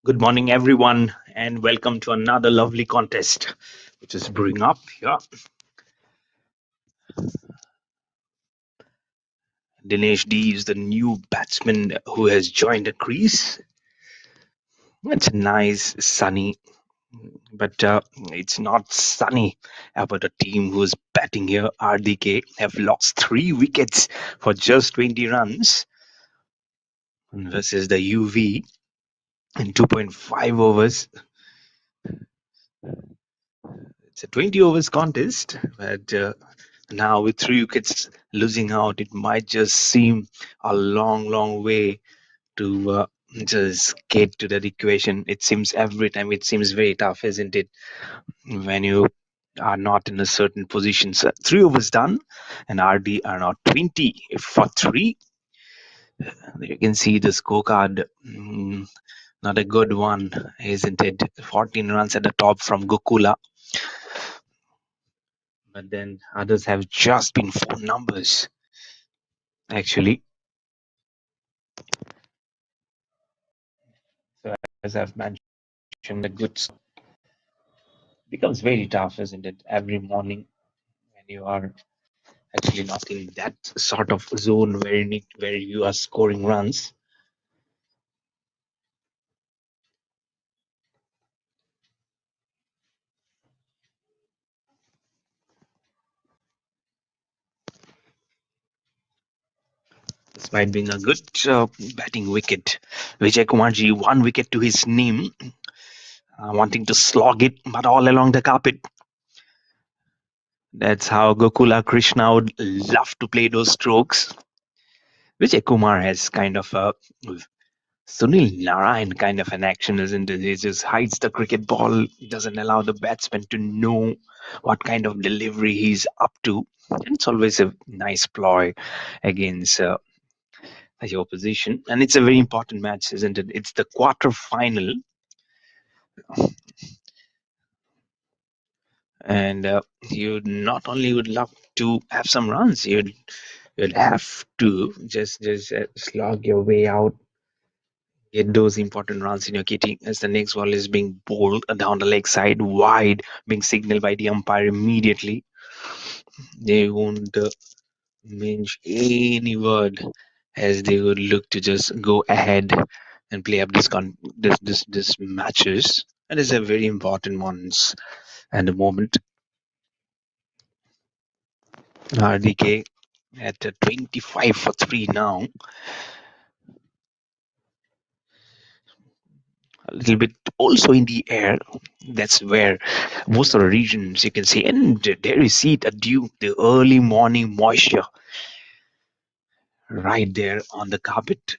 Good morning, everyone, and welcome to another lovely contest which is brewing up here. Dinesh D is the new batsman who has joined the crease. It's nice, sunny, but it's not sunny about a team who's batting here. RDK have lost 3 wickets for just 20 runs versus the UV in 2.5 overs. It's a 20 overs contest, but now with 3 wickets losing out, it might just seem a long, long way to just get to that equation. It seems every time it seems very tough, isn't it? When you are not in a certain position. So 3 overs done, and RD are now 20 for 3. You can see the scorecard. Not a good one, isn't it? 14 runs at the top from Gokula. But then others have just been 4 numbers, actually. So as I've mentioned, the goods becomes very tough, isn't it? Every morning when you are actually not in that sort of zone where you are scoring runs. Despite being a good batting wicket, Vijay Kumarji 1 wicket to his name, wanting to slog it, but all along the carpet. That's how Gokula Krishna would love to play those strokes. Vijay Kumar has kind of a Sunil Narayan kind of an action, isn't it? He just hides the cricket ball, doesn't allow the batsman to know what kind of delivery he's up to. And it's always a nice ploy against your opposition. And it's a very important match, isn't it? It's the quarter final. And you not only would love to have some runs, you'd have to just slog your way out, get those important runs in your kitty as the next ball is being bowled down the leg side wide, being signaled by the umpire immediately. They won't mince any word as they would look to just go ahead and play up this matches. And it's a very important ones at the moment. RDK at 25 for 3 now. A little bit also in the air. That's where most of the regions you can see, and there you see the dew, the early morning moisture right there on the carpet.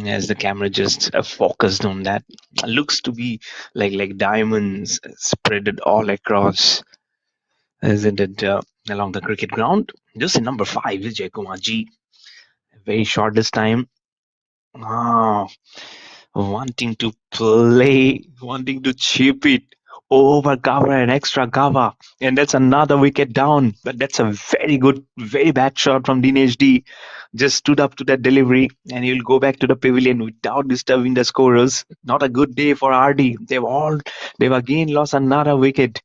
As the camera just focused on that, looks to be like diamonds spreaded all across, isn't it? Along the cricket ground. Just in number 5 is Kumar G. Very short this time. Ah, wanting to play, wanting to chip it over cover and extra cover. And that's another wicket down. But that's a very good, very bad shot from Dinesh D. Just stood up to that delivery and he'll go back to the pavilion without disturbing the scorers. Not a good day for RD. They've again lost another wicket.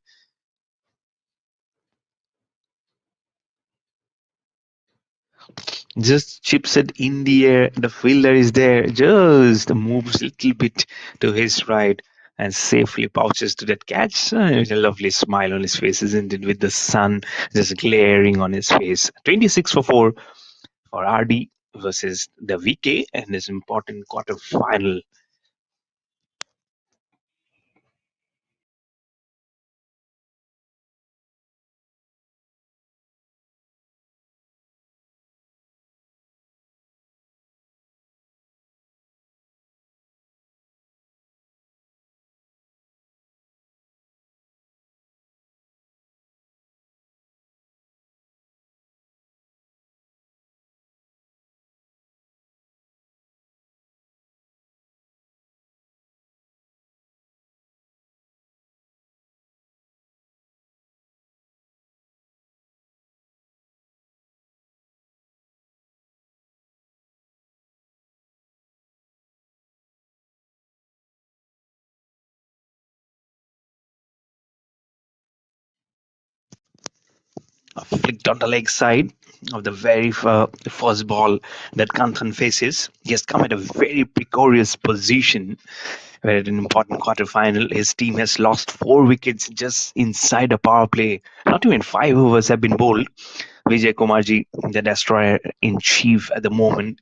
Just chips it in the air. The fielder is there. Just moves a little bit to his right and safely pouches to that catch. With a lovely smile on his face, isn't it? With the sun just glaring on his face. 26 for 4 for RD versus the VK and this important quarter final. flicked on the leg side of the very first ball that Kanthan faces. He has come at a very precarious position where at an important quarterfinal, his team has lost 4 wickets just inside a power play. Not even 5 overs have been bowled. Vijay Kumarji, the destroyer in chief at the moment,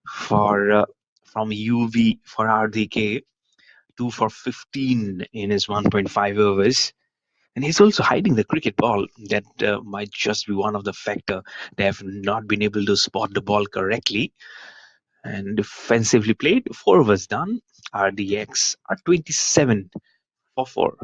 for from UV for RDK, 2 for 15 in his 1.5 overs. And he's also hiding the cricket ball. That might just be one of the factor. They have not been able to spot the ball correctly. And defensively played, 4 overs done. RDX are 27 for 4.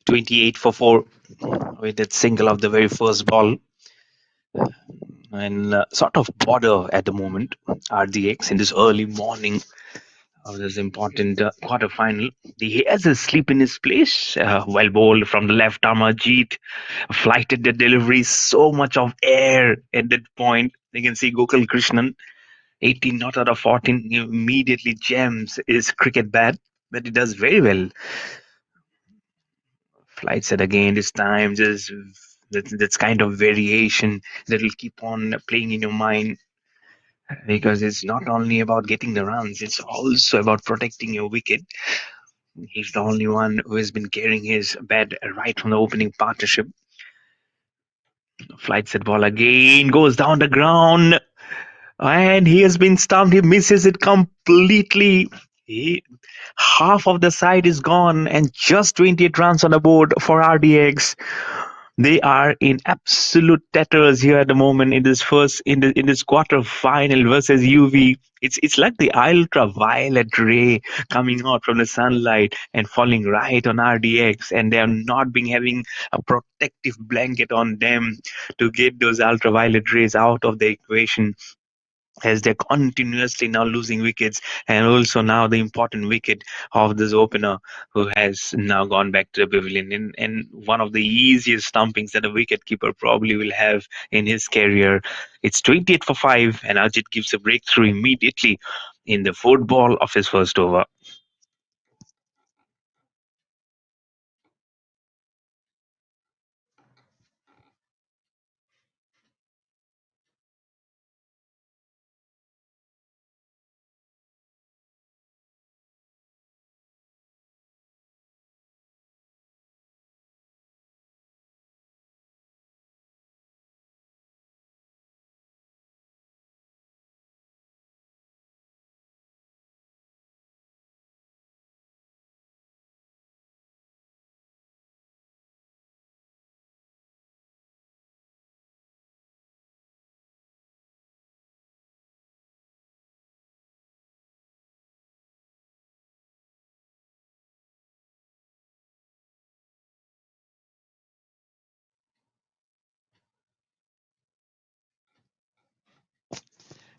28 for 4 with that single of the very first ball. And sort of border at the moment, RDX in this early morning of this important quarterfinal. He has a sleep in his place. Well bowled from the left arm, Ajit flighted the delivery, so much of air at that point. You can see Gokul Krishnan, 18 not out of 14, he immediately jams his cricket bat, but he does very well. Flights it again this time, just that's kind of variation that will keep on playing in your mind, because it's not only about getting the runs, it's also about protecting your wicket. He's the only one who has been carrying his bat right from the opening partnership. Flights that ball again, goes down the ground, and he has been stumped. He misses it completely. Half of the side is gone, and just 28 runs on the board for RDX. They are in absolute tatters here at the moment in this in this quarter final versus UV. It's like the ultraviolet ray coming out from the sunlight and falling right on RDX, and they are not being having a protective blanket on them to get those ultraviolet rays out of the equation, as they're continuously now losing wickets, and also now the important wicket of this opener who has now gone back to the pavilion, and one of the easiest stumpings that a wicket keeper probably will have in his career. It's 28 for 5, and Ajit gives a breakthrough immediately in the fourth ball of his first over.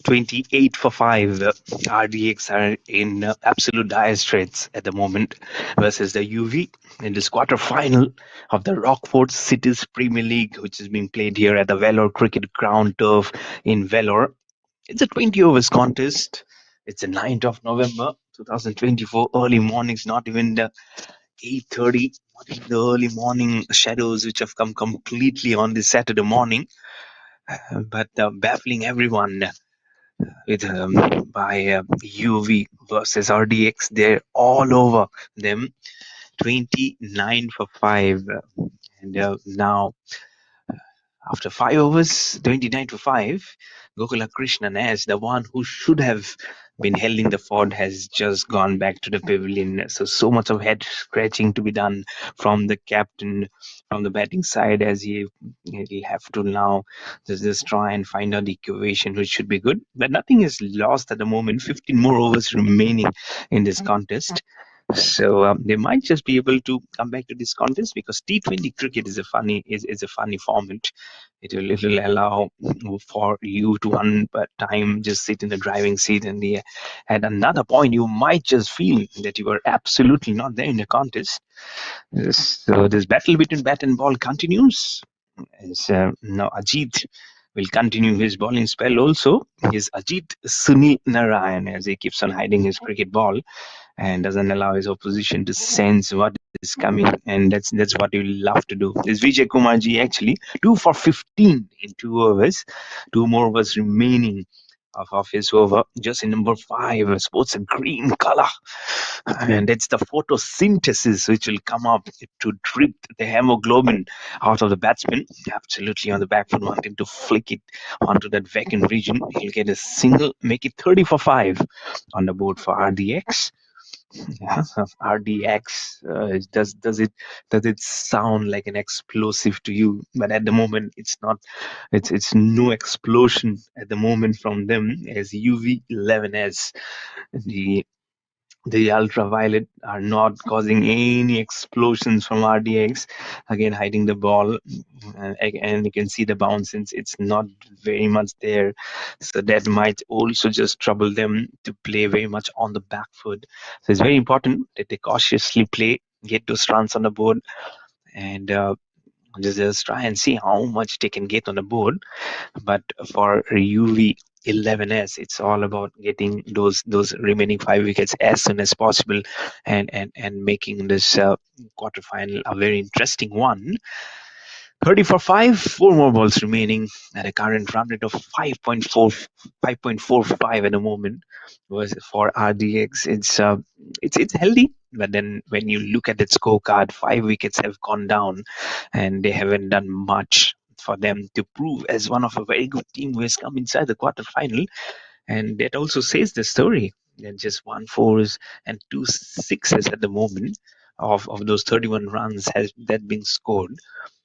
28 for 5. RDX are in absolute dire straits at the moment versus the UV in this quarter final of the ROCKFORT Cities Premier League, which is being played here at the VELLORE Cricket Ground Turf in VELLORE. It's a 20 overs contest. It's the 9th of November 2024, early mornings, not even the 8:30, not even the early morning shadows which have come completely on this Saturday morning. but baffling everyone with by UV versus RDX. They're all over them. 29 for 5. And now, after 5 overs, 29 to 5, Gokula Krishnan, as the one who should have been holding the fort, has just gone back to the pavilion. So much of head scratching to be done from the captain, from the batting side, as he'll have to now just try and find out the equation, which should be good. But nothing is lost at the moment. 15 more overs remaining in this contest. So they might just be able to come back to this contest, because T20 cricket is a funny format. It will allow for you to one time just sit in the driving seat, and at another point you might just feel that you are absolutely not there in the contest. So this battle between bat and ball continues. As now Ajit will continue his bowling spell also. Is Ajit Sunil Narayan, as he keeps on hiding his cricket ball and doesn't allow his opposition to sense what is coming, and that's what you love to do. Is Vijay Kumarji actually 2 for 15 in 2 overs, 2 more overs remaining of his over. Just in number 5, sports a green color, and it's the photosynthesis which will come up to drip the hemoglobin out of the batsman. Absolutely on the back foot, wanting to flick it onto that vacant region. He'll get a single, make it 30 for 5 on the board for RDX. Yeah, RDX. Does it sound like an explosive to you? But at the moment, it's not. It's no explosion at the moment from them, as UV 11'S. The the ultraviolet are not causing any explosions from RDX. Again, hiding the ball, and you can see the bounce, since it's not very much there. So that might also just trouble them to play very much on the back foot. So it's very important that they cautiously play, get those runs on the board, and just try and see how much they can get on the board. But for UV 11'S, it's all about getting those remaining 5 wickets as soon as possible, and making this quarterfinal a very interesting one. 30 for 5, 4 more balls remaining at a current run rate of 5.45 at the moment. Was for RDX, it's healthy, but then when you look at that scorecard, 5 wickets have gone down, and they haven't done much for them to prove as one of a very good team who has come inside the quarterfinal. And that also says the story. That just 1 4s and 2 6s at the moment of those 31 runs has that been scored.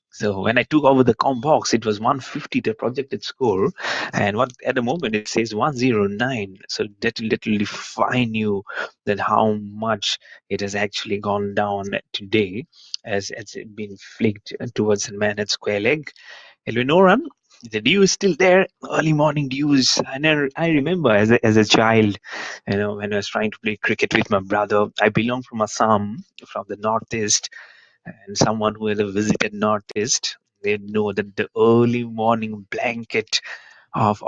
So when I took over the com box, it was 150, the projected score, and what at the moment it says 109. So that will define you that how much it has actually gone down today, as it been flicked towards the man at square leg. Eleonora, the dew is still there. Early morning dews. I remember as a child, when I was trying to play cricket with my brother. I belong from Assam, from the northeast, and someone who has visited northeast, they know that the early morning blanket of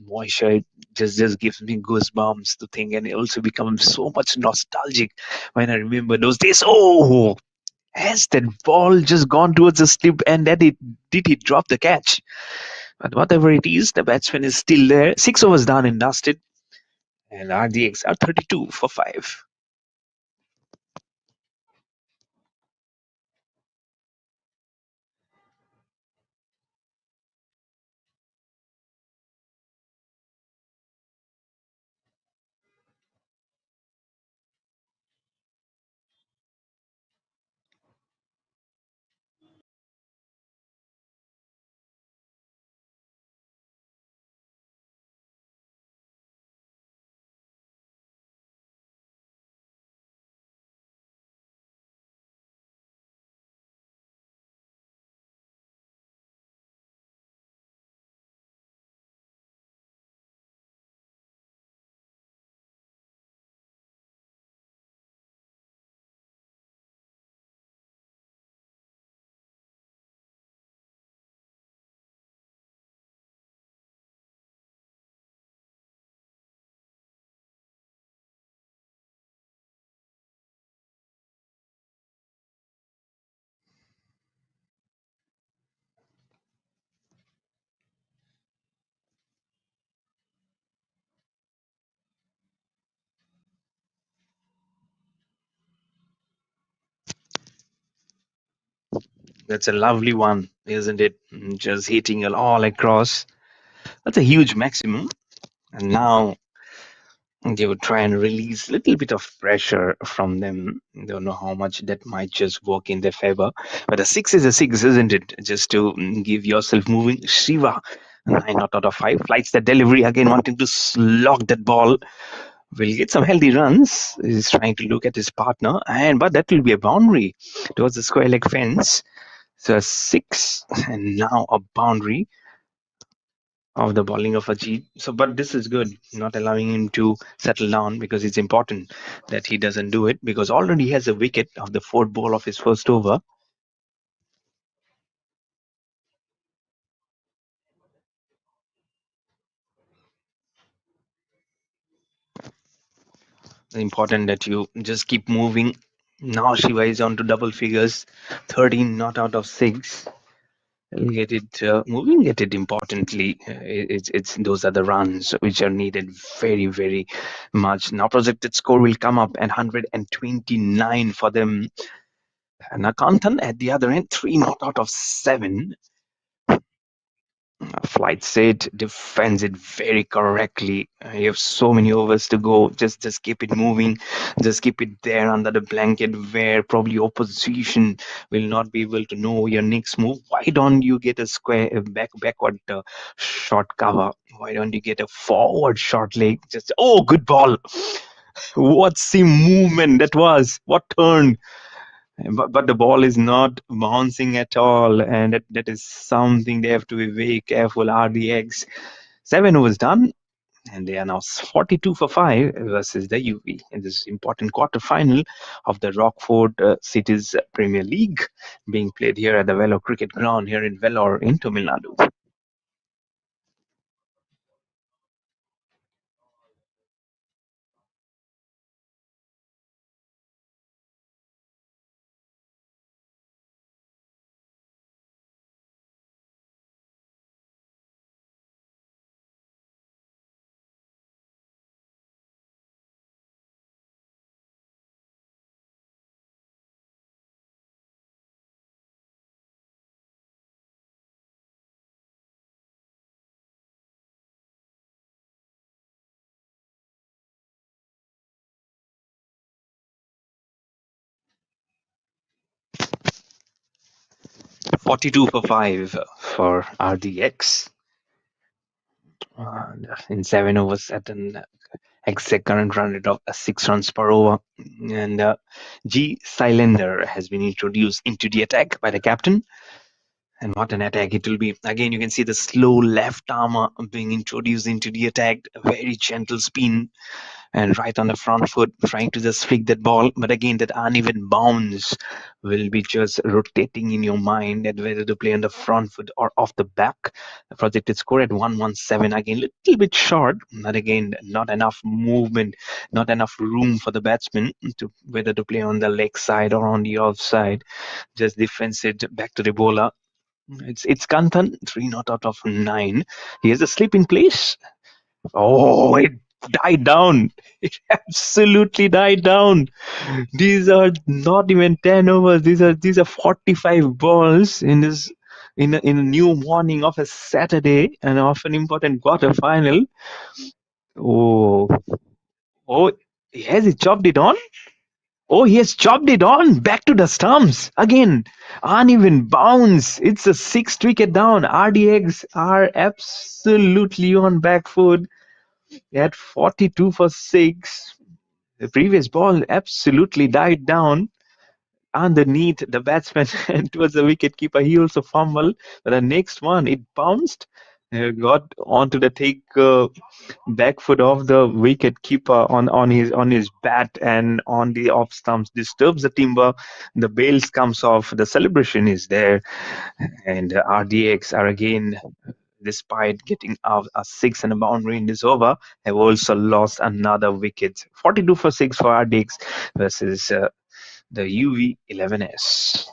moisture just gives me goosebumps to think, and it also becomes so much nostalgic when I remember those days. Oh, has that ball just gone towards the slip, and that it did he drop the catch? But whatever it is, the batsman is still there. 6 overs done and dusted, and RDX are 32 for 5. That's a lovely one, isn't it? Just hitting it all across. That's a huge maximum. And now they would try and release a little bit of pressure from them. Don't know how much that might just work in their favor. But a six is a six, isn't it? Just to give yourself moving. Shiva, nine out of five. Flights that delivery again, wanting to slog that ball. Will get some healthy runs. He's trying to look at his partner, and but that will be a boundary towards the square leg fence. So a six, and now a boundary of the bowling of Ajit. So, but this is good, not allowing him to settle down because it's important that he doesn't do it because already he has a wicket of the fourth ball of his first over. Important that you just keep moving. Now Shiva is on to double figures, 13 not out of 6. Get it moving, get it importantly. It's those are the runs which are needed very much. Now projected score will come up at 129 for them. Nakanthan at the other end, 3 not out of 7. Flight set defends it very correctly. You have so many overs to go. Just keep it moving. Just keep it there under the blanket where probably opposition will not be able to know your next move. Why don't you get a square backward short cover? Why don't you get a forward short leg? Just good ball. What's the movement that was? What turn? But the ball is not bouncing at all, and that is something they have to be very careful. RDX 7 overs done, and they are now 42 for 5 versus the UV in this important quarterfinal of the Rockfort Cities Premier League being played here at the VELLORE Cricket Ground here in VELLORE in Tamil Nadu. 42 for 5 for RDX. In 7 overs at an exact current run rate of 6 runs per over. And G. Cylinder has been introduced into the attack by the captain. And what an attack it will be. Again, you can see the slow left arm being introduced into the attack. A very gentle spin and right on the front foot, trying to just flick that ball. But again, that uneven bounce will be just rotating in your mind at whether to play on the front foot or off the back. The projected score at 117. Again, little bit short. But again, not enough movement, not enough room for the batsman to whether to play on the leg side or on the off side. Just defense it back to the bowler. It's Kanthan, 3 not out of 9. He has a slip in place. Oh, it died down. It absolutely died down. These are not even 10 overs. These are 45 balls in this in a new morning of a Saturday and of an important quarter final. Oh, oh, has he chopped it on? Oh, he has chopped it on back to the stumps again. Uneven bounce. It's a sixth wicket down. RDX are absolutely on back foot at 42 for 6. The previous ball absolutely died down underneath the batsman and towards the wicket keeper. He also fumbled, but the next one it bounced, got onto the take back foot of the wicket keeper on his bat and on the off stumps, disturbs the timber. The bails comes off. The celebration is there, and RDX are again, despite getting out a 6 and a boundary in this over, have also lost another wicket. 42 for 6 for RDX versus the UV 11'S.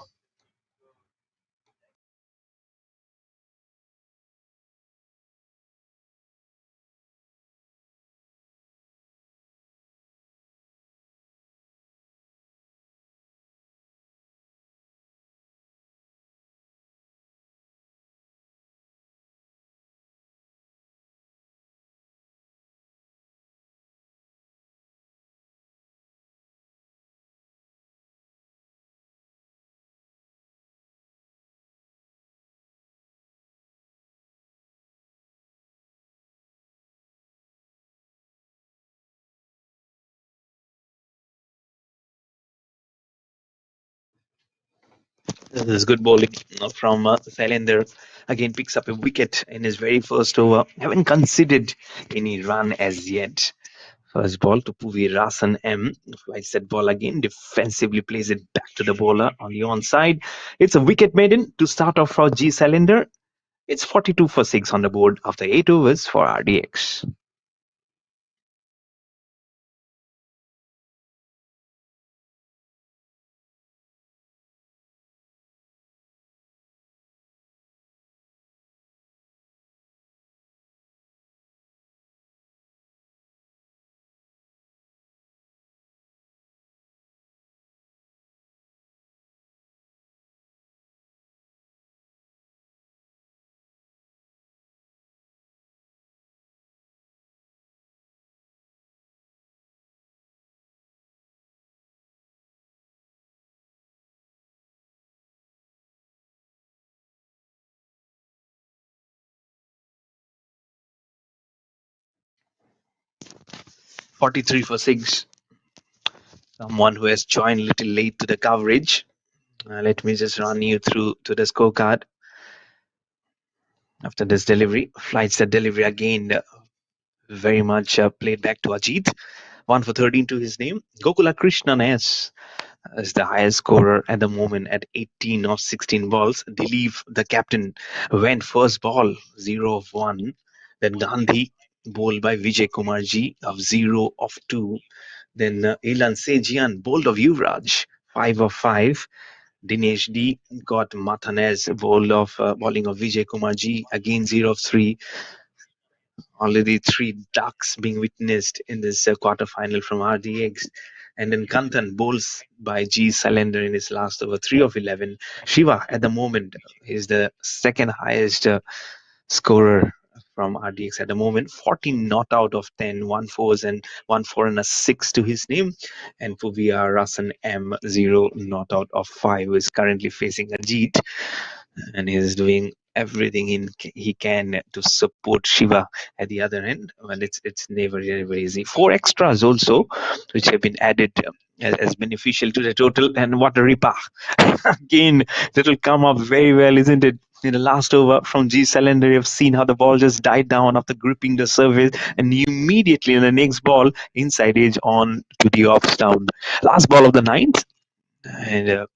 This is good bowling from Cylinder. Again, picks up a wicket in his very first over. Haven't conceded any run as yet. First ball to Puvi Rasan M. Flies that ball again. Defensively plays it back to the bowler on the onside. It's a wicket maiden to start off for G Cylinder. It's 42 for 6 on the board after 8 overs for RDX. 43 for 6. Someone who has joined a little late to the coverage. Let me just run you through to the scorecard. After this delivery, flights the delivery again. Very much played back to Ajit. 1 for 13 to his name. Gokula Krishnan S is the highest scorer at the moment at 18 of 16 balls. Dilip, the captain, went first ball 0 of 1. Then Gandhi bowled by Vijay Kumarji of 0 of 2. Then Ilan Sejian bowled of Yuvraj 5 of 5. Dinesh D got Mathanez bowling of Vijay Kumarji again 0 of 3. Already 3 ducks being witnessed in this quarterfinal from RDX. And then Kantan bowls by G Cylinder in his last over 3 of 11. Shiva at the moment is the second highest scorer from RDX at the moment. 14 not out of 10, 1 fours and 1 4 and a 6 to his name. And Puvia Rasan M 0 not out of 5 is currently facing Ajit, and he's doing everything he can to support Shiva at the other end. Well, it's never easy. 4 extras also, which have been added as beneficial to the total. And what a ripa! Again, that will come up very well, isn't it? In the last over from G Cylinder, you've seen how the ball just died down after gripping the surface, and immediately in the next ball, inside edge on to the off stump. Last ball of the ninth, and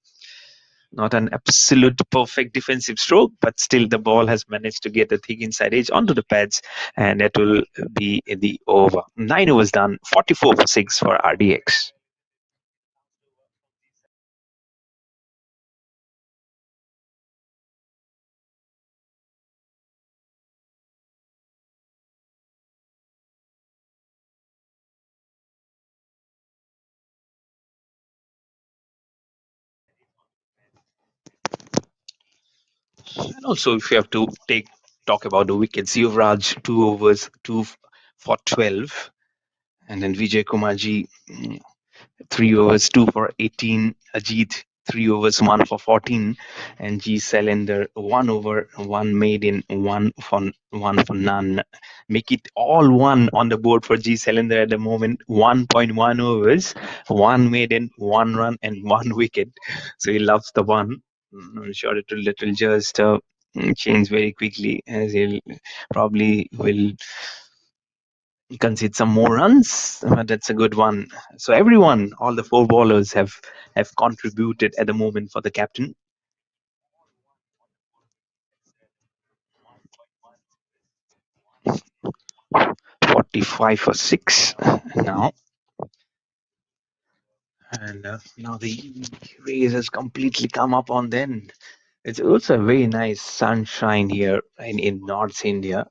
not an absolute perfect defensive stroke, but still the ball has managed to get the thick inside edge onto the pads, and that will be the over. 9 overs done, 44 for 6 for RDX. And also, if you have to talk about the wickets, Yuvraj 2 overs, 2 for 12, and then Vijay Kumarji 3 overs, 2 for 18. Ajit, 3 overs, 1 for 14. And G Cylinder, 1 over, 1 maiden, 1 for none. Make it all 1 on the board for G Cylinder at the moment. 1.1 overs, 1 maiden, 1 run, and 1 wicket. So he loves the 1. I'm sure it will just change very quickly, as he'll probably will concede some more runs. That's a good one. So everyone, all the 4 bowlers have contributed at the moment for the captain. .45 for 6 now. And now the rays has completely come up on then. It's also a very nice sunshine here in North India.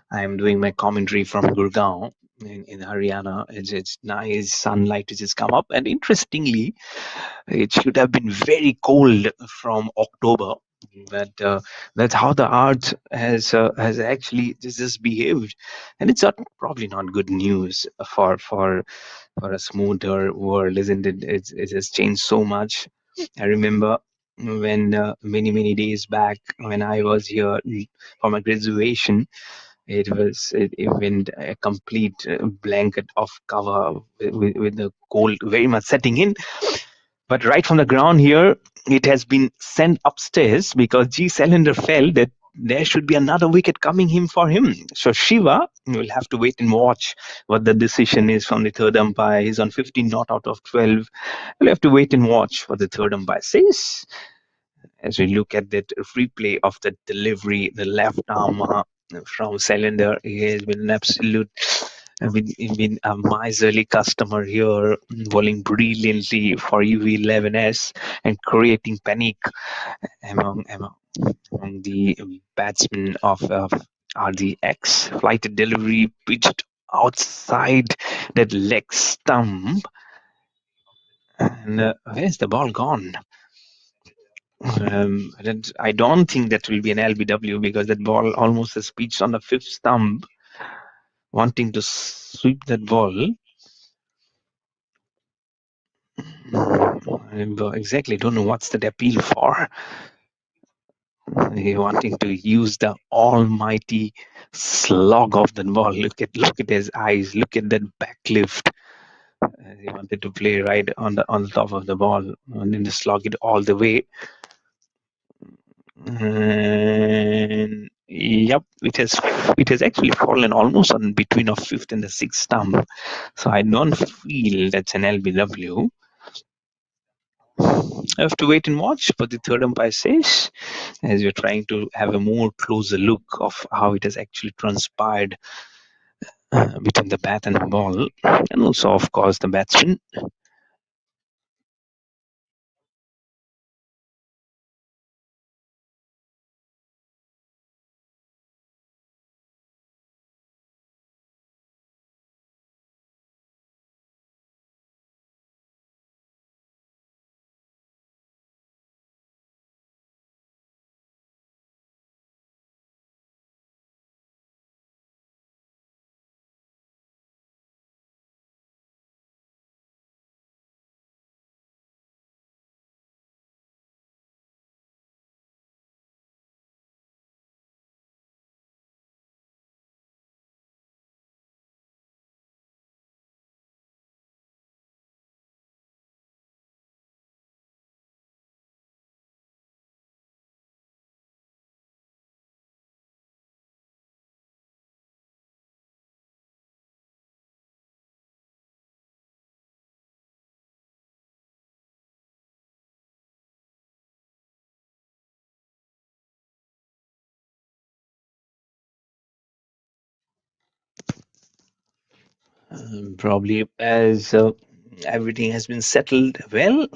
I'm doing my commentary from Gurgaon in Haryana. It's nice sunlight which has come up. And interestingly, it should have been very cold from October, but that's how the art has actually just behaved, and it's probably not good news for a smoother world, isn't it? It has changed so much. I remember when many days back when I was here for my graduation, it went a complete blanket of cover with the cold very much setting in. But right from the ground here, it has been sent upstairs because G Cylinder felt that there should be another wicket coming him for him. So Shiva will have to wait and watch what the decision is from the third umpire. He's on 15 not out of 12. We'll have to wait and watch what the third umpire says. As we look at that replay of the delivery, the left arm from Cylinder, he has been an absolute been a miserly customer here, bowling brilliantly for UV11S and creating panic among the batsmen of RDX. Flighted delivery pitched outside that leg stump. And where's the ball gone? I don't think that will be an LBW because that ball almost has pitched on the fifth stump, wanting to sweep that ball. Exactly, don't know what's that appeal for. Wanting to use the almighty slog of the ball. Look at his eyes. Look at that back lift. He wanted to play right on the top of the ball and then slog it all the way. And yep, it has actually fallen almost on between of fifth and the sixth stump. So I don't feel that's an LBW. I have to wait and watch what the third umpire says, as we're trying to have a more closer look of how it has actually transpired between the bat and the ball, and also, of course, the batsman. Probably as everything has been settled well.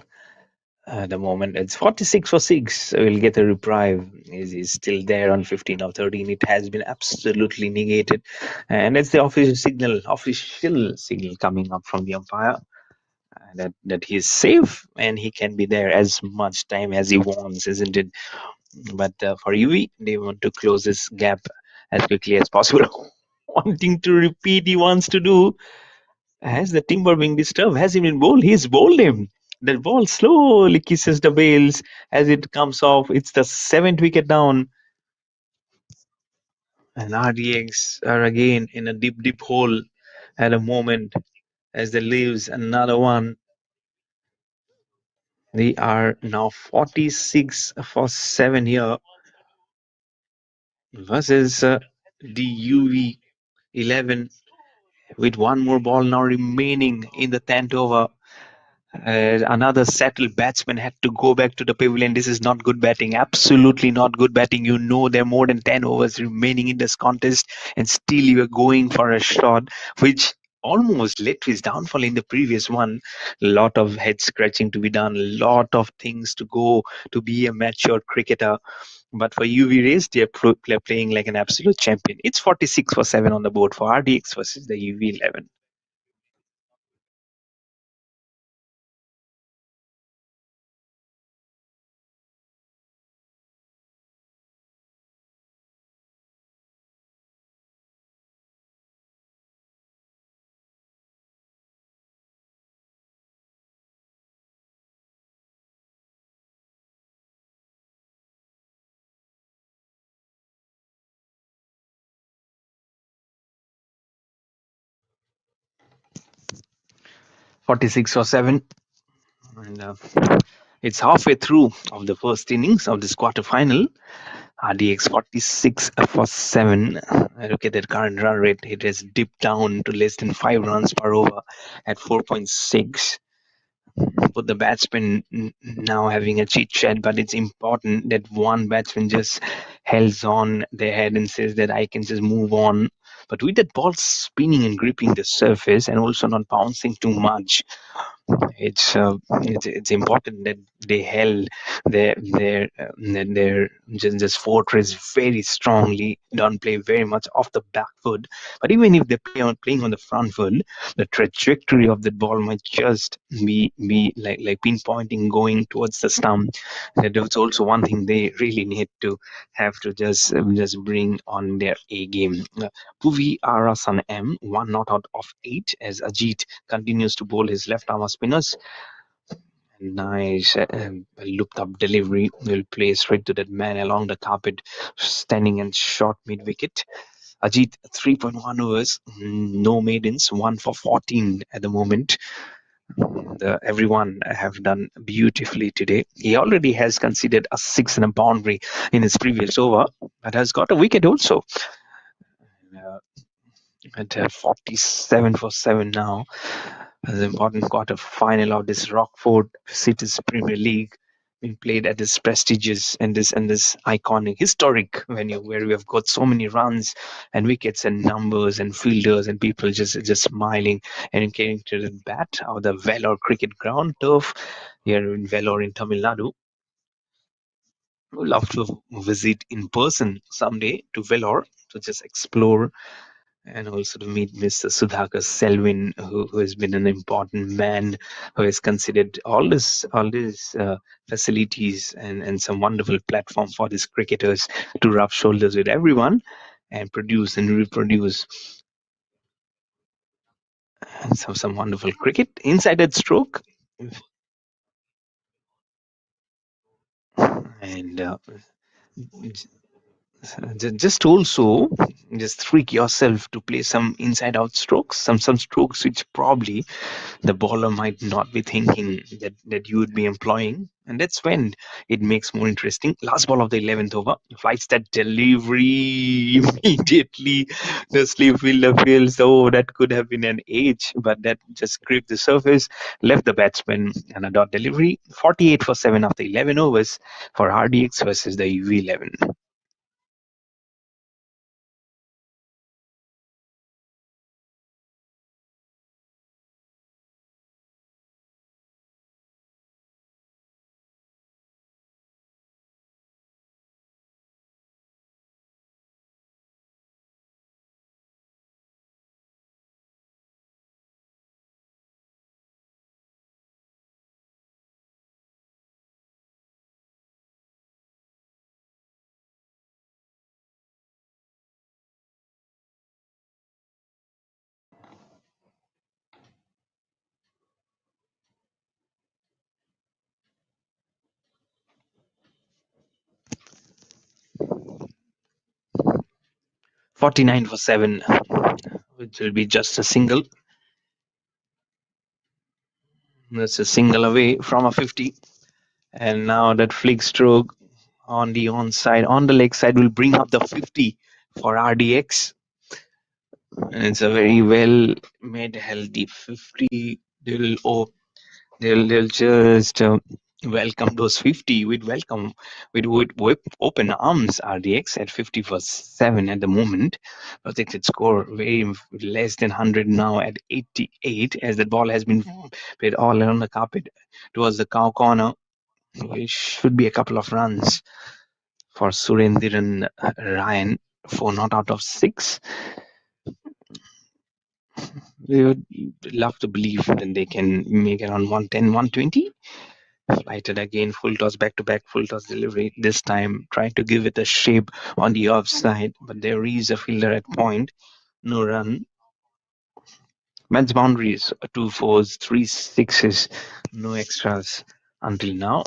The moment it's 46 for 6, we'll get a reprieve. Is still there on 15 or 13. It has been absolutely negated, and it's the official signal coming up from the umpire that he's safe and he can be there as much time as he wants, isn't it? But for UV, they want to close this gap as quickly as possible. Wanting to repeat, he wants to do. Has the timber being disturbed? Has he been bowled? He's bowled him. The ball slowly kisses the bails as it comes off. It's the seventh wicket down. And RDX are again in a deep hole at a moment as they leaves another one. They are now 46 for 7 here versus the UV 11 with one more ball now remaining in the 10th over. Another settled batsman had to go back to the pavilion. This is not good batting. Absolutely not good batting. You know there are more than 10 overs remaining in this contest, and still you are going for a shot, which almost led to his downfall in the previous one. A lot of head scratching to be done, a lot of things to go to be a mature cricketer. But for UV Rays, they're playing like an absolute champion. It's 46 for 7 on the board for RDX versus the UV 11. 46 for 7. And It's halfway through of the first innings of this quarterfinal. RDX 46 for 7. Look at that current run rate. It has dipped down to less than 5 runs per over at 4.6. But the batsman now having a chit chat, but it's important that one batsman just holds on their head and says that I can just move on. But with that ball spinning and gripping the surface and also not bouncing too much, it's important that they held their just fortress very strongly. Don't play very much off the back foot, but even if they playing on the front foot, the trajectory of the ball might just be like pinpointing going towards the stump. That's also one thing they really need to have to just bring on their A game. Puvi Arasan M, one not out of 8 as Ajit continues to bowl his left arm spinners. Nice looked up delivery will play straight to that man along the carpet, standing and short mid wicket. Ajit 3.1 overs, no maidens, 1 for 14 at the moment. Everyone have done beautifully today. He already has conceded a 6 and a boundary in his previous over, but has got a wicket also. Uh, at 47 for 7 now. An important quarter final of this ROCKFORT City's Premier League being played at this prestigious and this iconic historic venue where we have got so many runs and wickets and numbers and fielders and people just smiling and getting to the bat of the VELLORE cricket ground turf here in VELLORE in Tamil Nadu. Would love to visit in person someday to VELLORE to just explore and also to meet Mr. Sudhakar Selwyn, who has been an important man, who has considered all these facilities and some wonderful platform for these cricketers to rub shoulders with everyone and produce and reproduce some wonderful cricket. Inside that stroke, and just also just trick yourself to play some inside out strokes, some strokes which probably the bowler might not be thinking that you would be employing, and that's when it makes more interesting. Last ball of the 11th over, flights that delivery immediately. The slip fielder feels, oh, that could have been an edge, but that just gripped the surface, left the batsman and a dot delivery. 48 for 7 after 11 overs for RDX versus the UV11. 49 for 7, which will be just a single. That's a single away from a 50. And now that flick stroke on the onside, on the leg side, will bring up the 50 for RDX. And it's a very well made, healthy 50. They'll just welcome those 50 with welcome with open arms. RDX at 50 for 7 at the moment. Protected score very less than 100 now at 88 as the ball has been played all around the carpet towards the cow corner. It should be a couple of runs for Surendran Ryan, 4 not out of 6. We would love to believe that they can make around 110, 120. Flighted again, full toss, back to back, full toss delivery. This time, trying to give it a shape on the offside, but there is a fielder at point. No run. Match boundaries 2 fours, 3 sixes, no extras until now.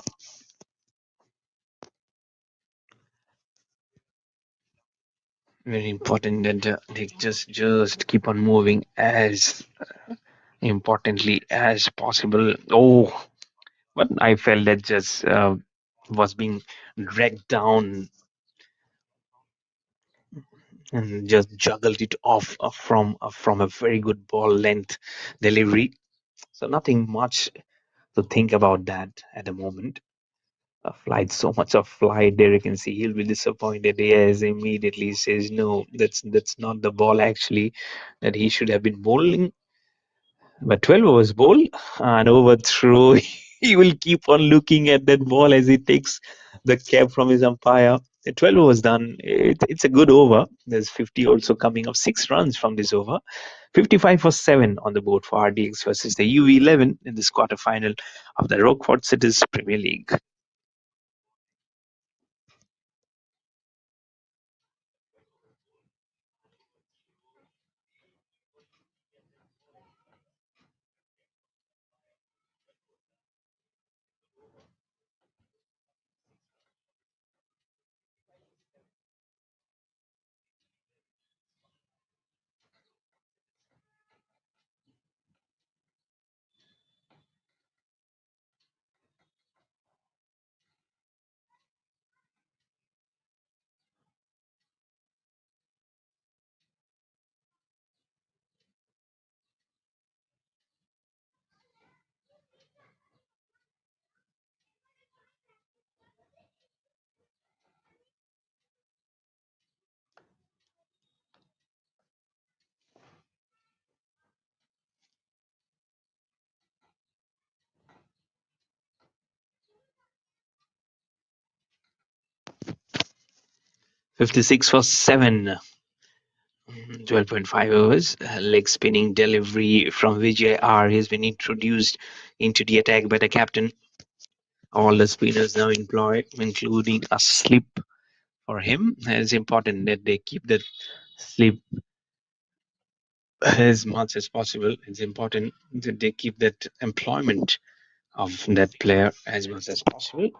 Very important that they just keep on moving as importantly as possible. Oh, But I felt that just was being dragged down and just juggled it off from a very good ball length delivery. So nothing much to think about that at the moment. A flight, so much of flight there. You can see he'll be disappointed. Yes, immediately says no. That's not the ball actually that he should have been bowling. But 12 overs bowl and overthrow. He will keep on looking at that ball as he takes the cap from his umpire. The 12 overs done. It's a good over. There's 50 also coming up. 6 runs from this over. 55 for 7 on the board for RDX versus the UV11 in this quarterfinal of the ROCKFORT Cities Premier League. 56 for 7. 12.5 overs. Leg spinning delivery from Vijay R has been introduced into the attack by the captain. All the spinners now employed, including a slip for him. It's important that they keep that slip as much as possible. It's important that they keep that employment of that player as much as possible.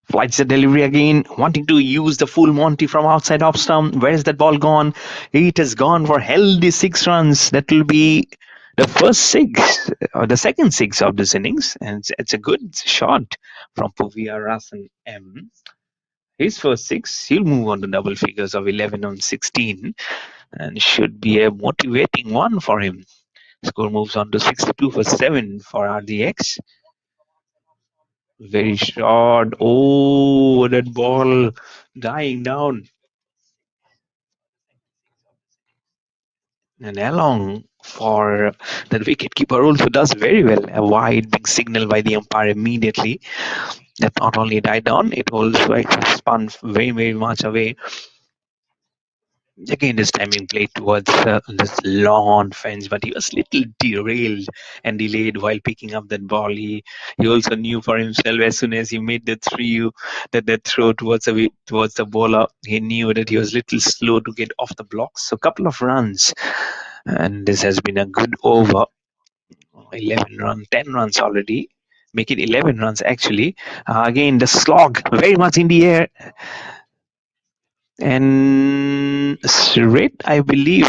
Flights the delivery again, wanting to use the full Monty from outside off stump. Where's that ball gone? It has gone for healthy 6 runs. That will be the first six, or the second six of this innings. And it's a good shot from Puvia Rasan M. His first six, he'll move on to double figures of 11 on 16 and should be a motivating one for him. Score moves on to 62 for 7 for RDX. Very short. Oh, that ball dying down. And along for that wicketkeeper also does very well. A wide big signal by the umpire immediately. That not only died down, it also actually spun very, very much away. Again, this timing played towards this long fence, but he was little derailed and delayed while picking up that ball. He also knew for himself as soon as he made the that throw towards the bowler, he knew that he was little slow to get off the blocks. So a couple of runs, and this has been a good over. 11 runs, 10 runs already. Make it 11 runs actually. Again, the slog very much in the air. And straight, I believe,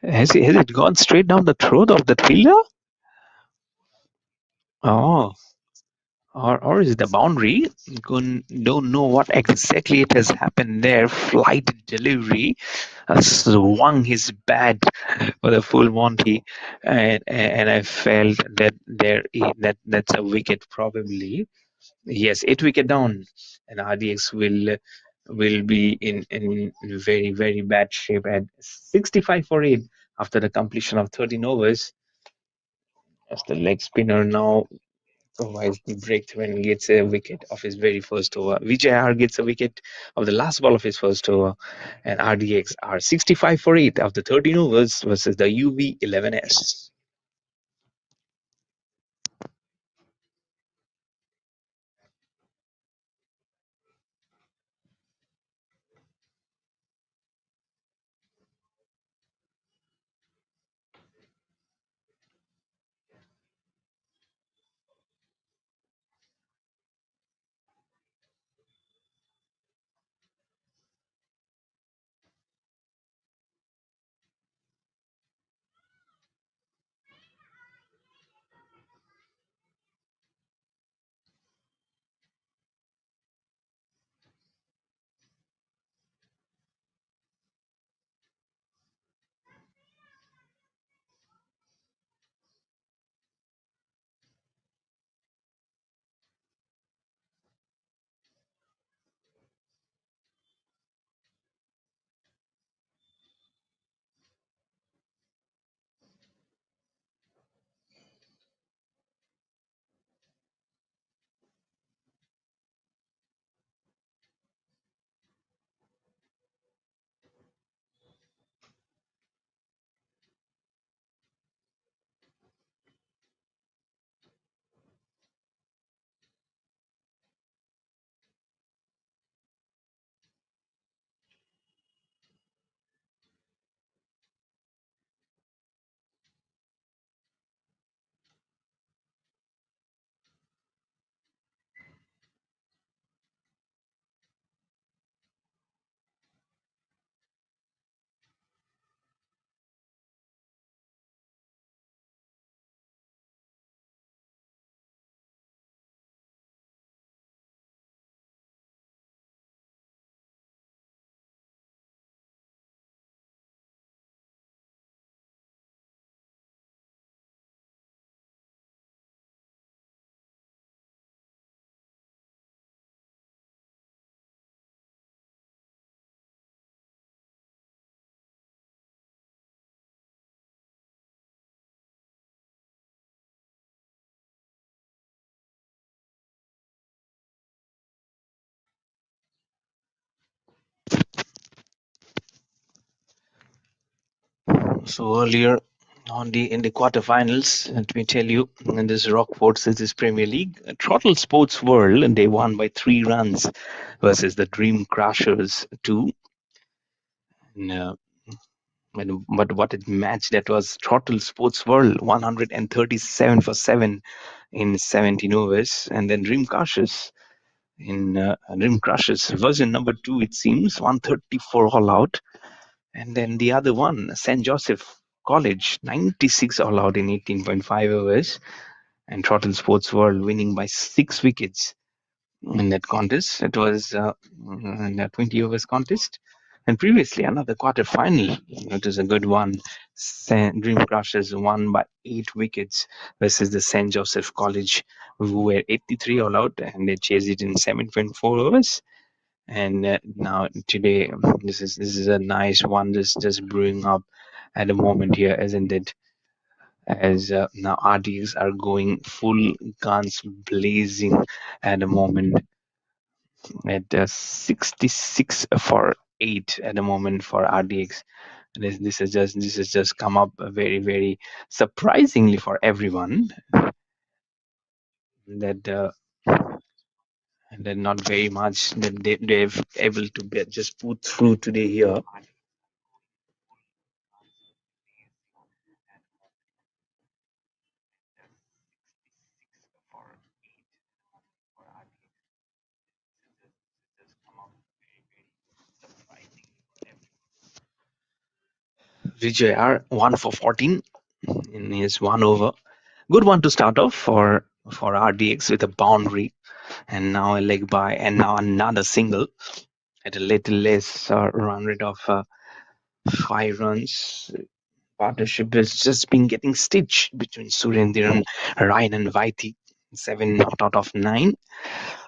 has it gone straight down the throat of the fielder? Oh, or is it the boundary? Don't know what exactly it has happened there. Flight delivery swung his bat for the full Monty, and I felt that that's a wicket probably. Yes, 8 wicket down, and RDX will be in very very bad shape at 65 for 8 after the completion of 13 overs. As the leg spinner now provides the breakthrough and gets a wicket of his very first over. Vijay gets a wicket of the last ball of his first over, and RDX are 65 for 8 after 13 overs versus the UV 11'S. So earlier in the quarterfinals, let me tell you, in this ROCKFORT this Premier League, Throttle Sports World, and they won by 3 runs versus the Dream Crashers 2. But what a match that was! Throttle Sports World 137 for 7 in 17 overs, and then Dream Crashers version number 2, it seems, 134 all out. And then the other one, St. Joseph College, 96 all out in 18.5 overs. And Throttle Sports World winning by 6 wickets in that contest. It was in a 20 overs contest. And previously, another quarter final. It was a good one. Dream Crushers won by 8 wickets versus the St. Joseph College, who were 83 all out, and they chased it in 7.4 overs. And now today, this is a nice one, just brewing up at the moment here, isn't it? As now RDX are going full guns blazing at the moment at 66 for 8 at the moment for RDX. This has just come up very, very surprisingly for everyone, that not very much that they've able to just put through today here. Vijay R 1 for 14 in his 1 over. Good one to start off for RDX with a boundary, and now a leg by, and now another single at a little less run rate of 5 runs. Partnership has just been getting stitched between Surendran, Ryan, and Vaiti. 7 out of 9.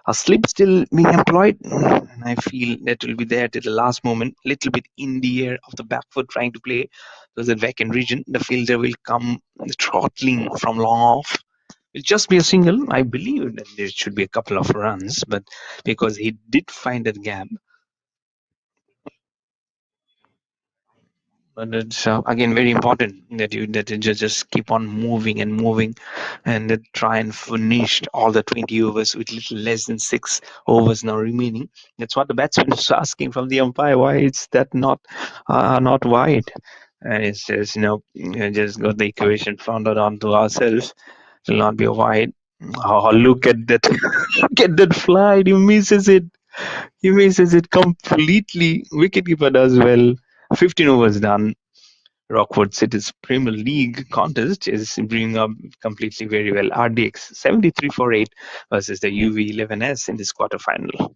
A slip still being employed, and I feel that will be there till the last moment. Little bit in the air of the back foot, trying to play towards the vacant region. The fielder will come throttling from long off. It'll just be a single. I believe that there should be a couple of runs, but because he did find that gap. But it's again very important that you just keep on moving and moving, and that try and finish all the 20 overs with little less than 6 overs now remaining. That's what the batsman is asking from the umpire. Why is that not wide? And it's just just got the equation found out onto ourselves. It will not be wide. Oh, look at that! Look at that flight. He misses it. He misses it completely. Wicketkeeper does well. 15 overs done. ROCKFORT City's Premier League contest is bringing up completely very well. RDX 73 for 8 versus the UV 11'S in this quarterfinal.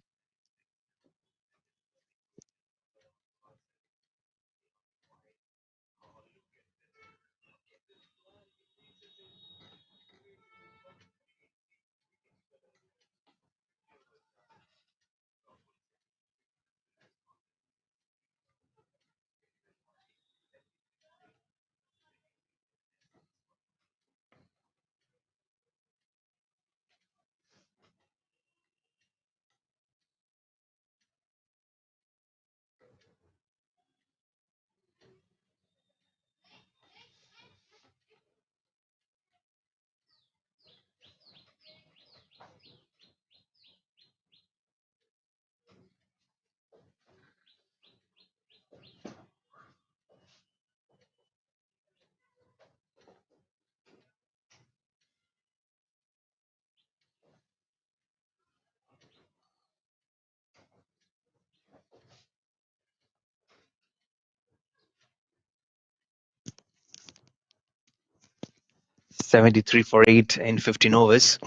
73 for 8 in 15 overs.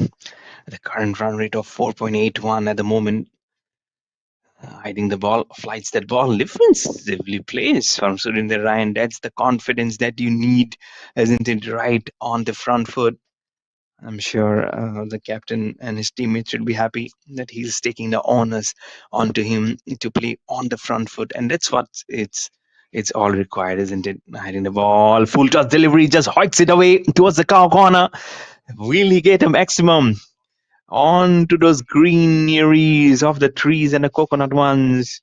The current run rate of 4.81 at the moment. Hiding the ball, flights that ball defensively plays from Surinder Ryan. That's the confidence that you need, isn't it? Right on the front foot. I'm sure the captain and his teammates should be happy that he's taking the onus onto him to play on the front foot, and that's what it's all required, isn't it? Hiding the ball, full toss delivery, just hoiks it away towards the cow corner. Will he get a maximum on to those greeneries of the trees and the coconut ones?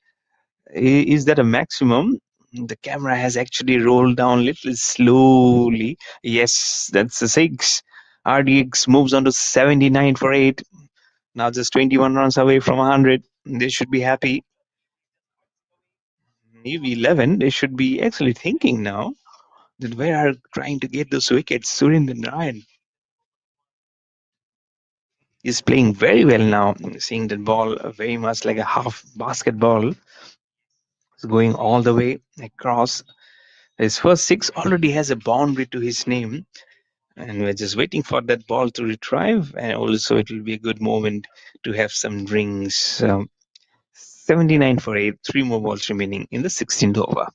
Is that a maximum? The camera has actually rolled down little slowly. Yes, that's a 6. RDX moves on to 79 for 8. Now just 21 runs away from 100. They should be happy. Maybe 11. They should be actually thinking now that where are trying to get those wickets. Surinder Narayan is playing very well now. Seeing that ball very much like a half basketball. It's going all the way across. His first 6 already has a boundary to his name. And we're just waiting for that ball to retrieve. And also it will be a good moment to have some drinks. 79 for 8. 3 more balls remaining in the 16th over.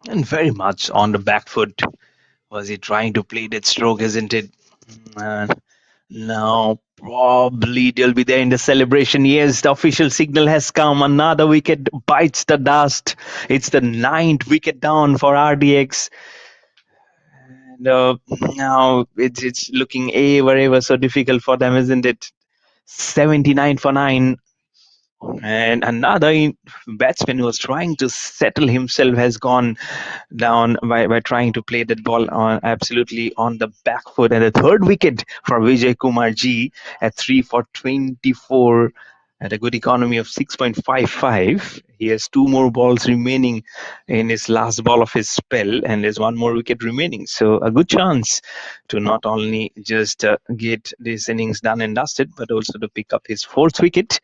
And very much on the back foot. Was he trying to play that stroke, isn't it? And now probably they'll be there in the celebration. Yes, the official signal has come. Another wicket bites the dust. It's the 9th wicket down for RDX. And now it's looking ever so difficult for them, isn't it? 79 for 9. And another batsman who was trying to settle himself has gone down by trying to play that ball on absolutely on the back foot. And the 3rd wicket for Vijay Kumar G at 3 for 24 at a good economy of 6.55. He has 2 more balls remaining in his last ball of his spell, and there's 1 more wicket remaining. So a good chance to not only just get this innings done and dusted, but also to pick up his 4th wicket.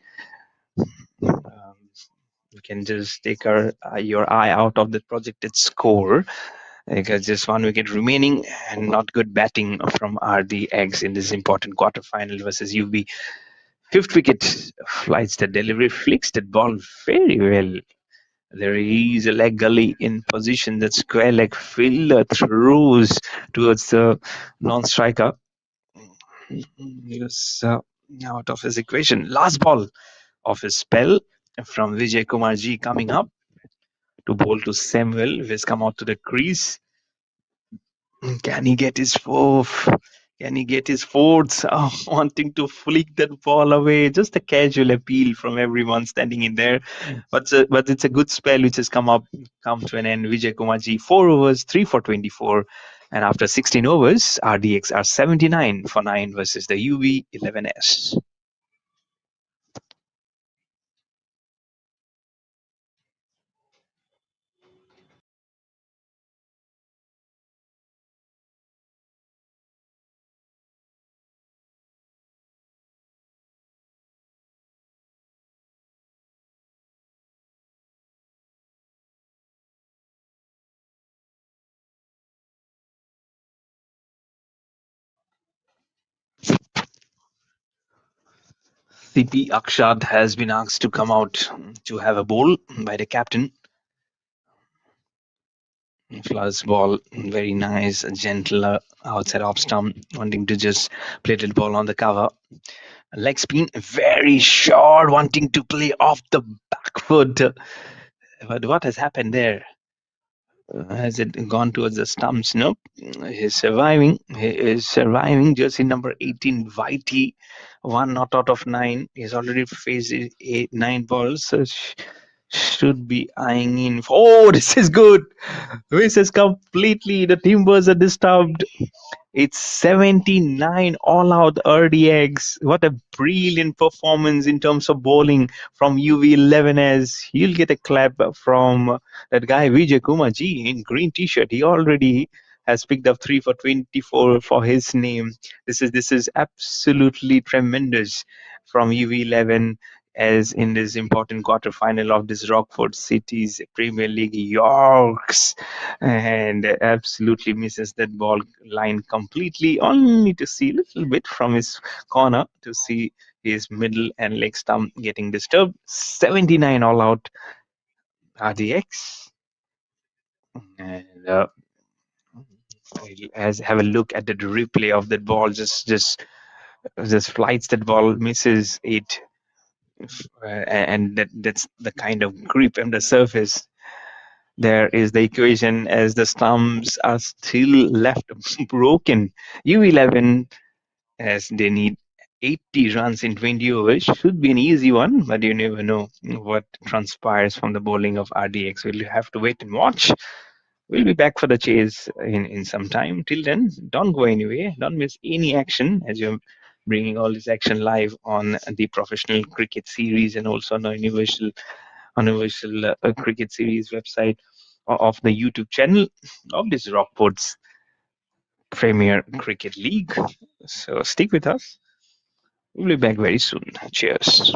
You can just take your eye out of the projected score because just 1 wicket remaining and not good batting from RDX in this important quarterfinal versus UB. 5th wicket flies the delivery, flicks that ball very well. There is a leg gully in position. That square leg fielder throws towards the non-striker. He was out of his equation. Last ball of his spell from Vijay Kumar G coming up to bowl to Samuel, who has come out to the crease. Can he get his fourth? Can he get his fourth? Oh, wanting to flick that ball away. Just a casual appeal from everyone standing in there. But it's a good spell which has come to an end. Vijay Kumarji, 4 overs, 3 for 24. And after 16 overs, RDX are 79 for 9 versus the UV 11'S. CP Akshad has been asked to come out to have a bowl by the captain. Flowers ball, very nice, gentle outside off stump, wanting to just play the ball on the cover. Leg spin, very short, wanting to play off the back foot. But what has happened there? Has it gone towards the stumps? Nope. He's surviving. He is surviving. Jersey number 18, Whitey, one not out of 9. He's already faced 9 balls. So should be eyeing in. Oh, this is good. This is completely. The timbers are disturbed. It's 79 all out RDX. What a brilliant performance in terms of bowling from UV11's. He'll get a clap from that guy Vijay Kumar Ji in green t-shirt. He already has picked up 3 for 24 for his name. This is absolutely tremendous from UV11 as in this important quarterfinal of this Rockford City's Premier League Yorks, and absolutely misses that ball line completely, only to see a little bit from his corner to see his middle and leg stump getting disturbed. 79 all out RDX. And as have a look at the replay of that ball, just flights that ball, misses it, and that's the kind of grip on the surface. There is the equation as the stumps are still left broken. U11, as they need 80 runs in 20 overs, should be an easy one, but you never know what transpires from the bowling of RDX. We'll have to wait and watch. We'll be back for the chase in some time. Till then, don't go anywhere. Don't miss any action as you're bringing all this action live on the professional cricket series and also on the universal cricket series website of the YouTube channel of this Rockport's Premier Cricket League. So stick with us. We'll be back very soon. Cheers.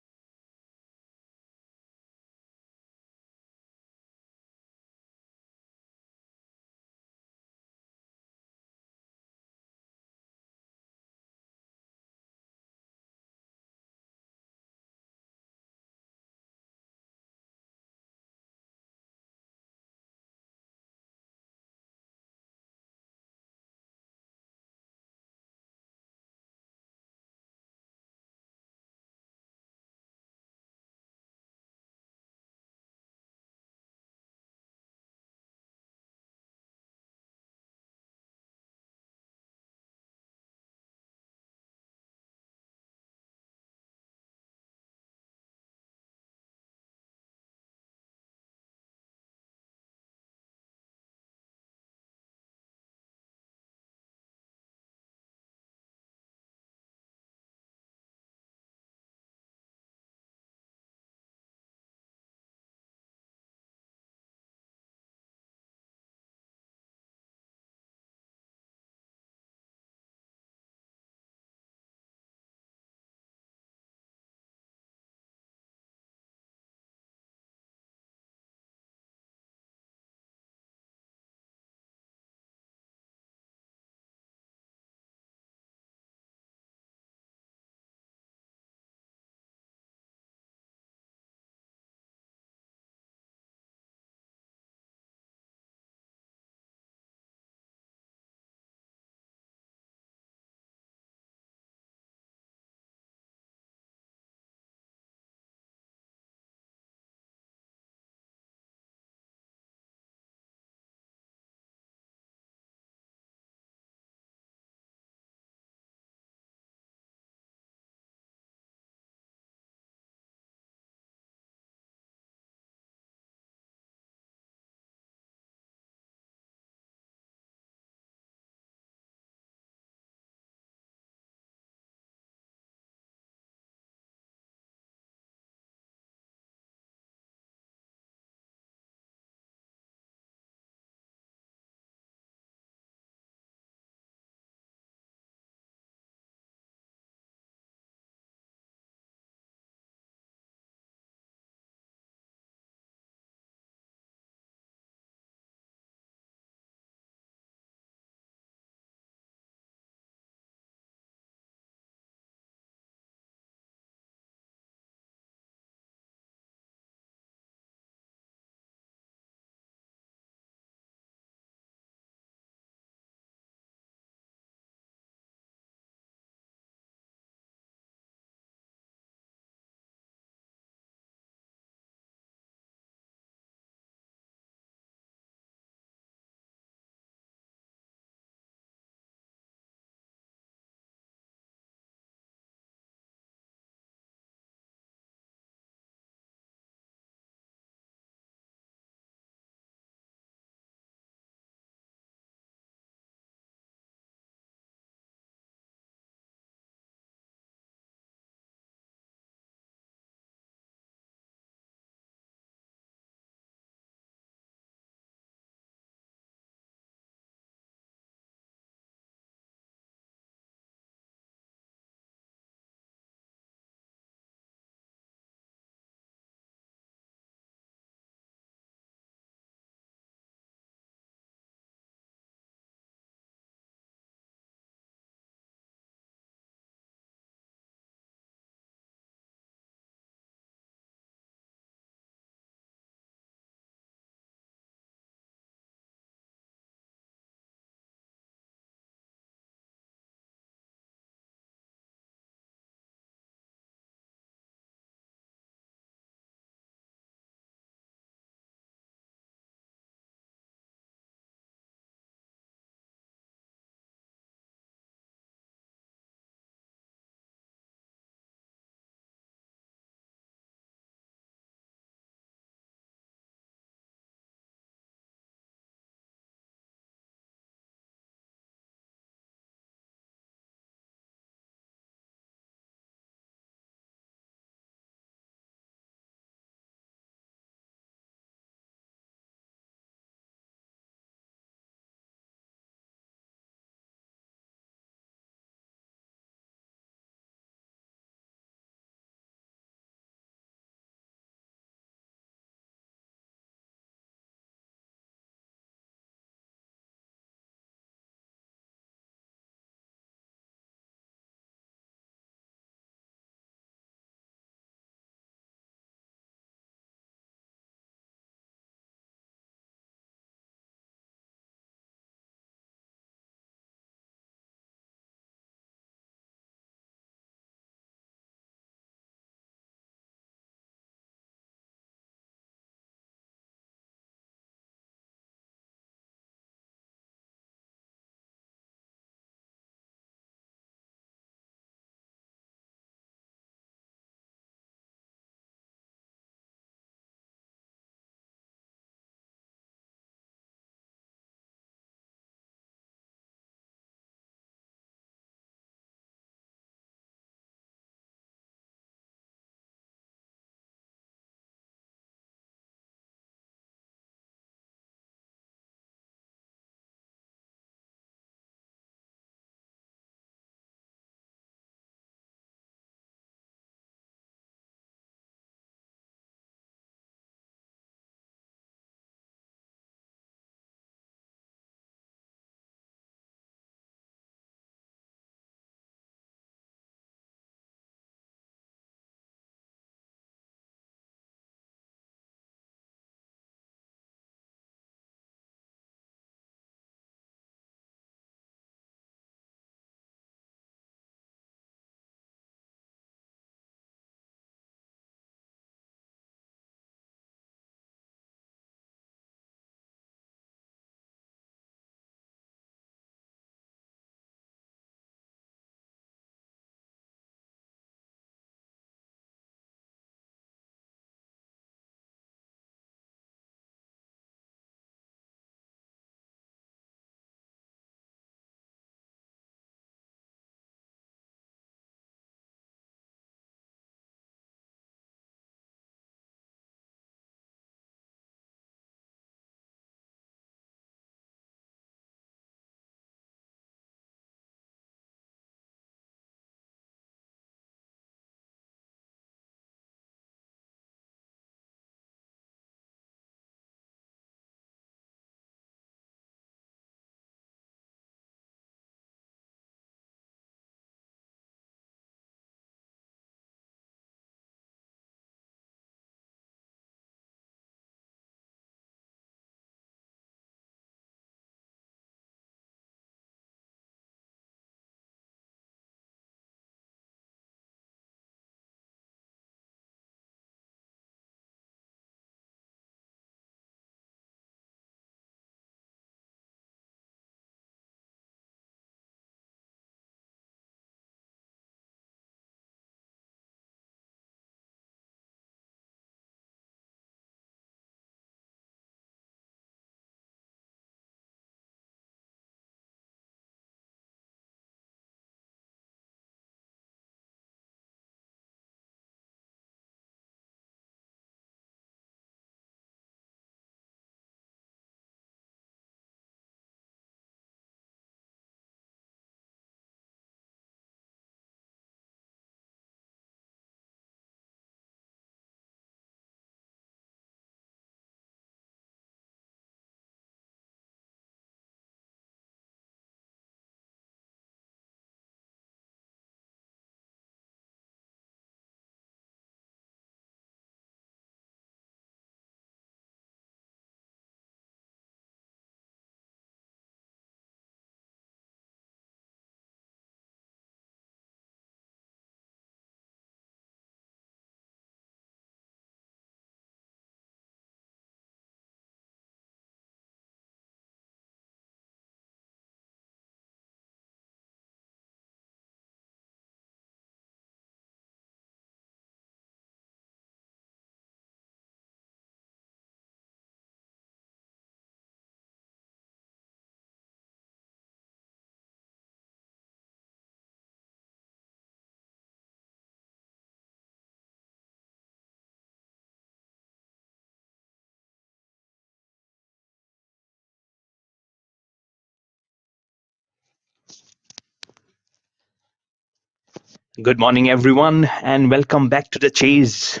Good morning, everyone, and welcome back to the chase.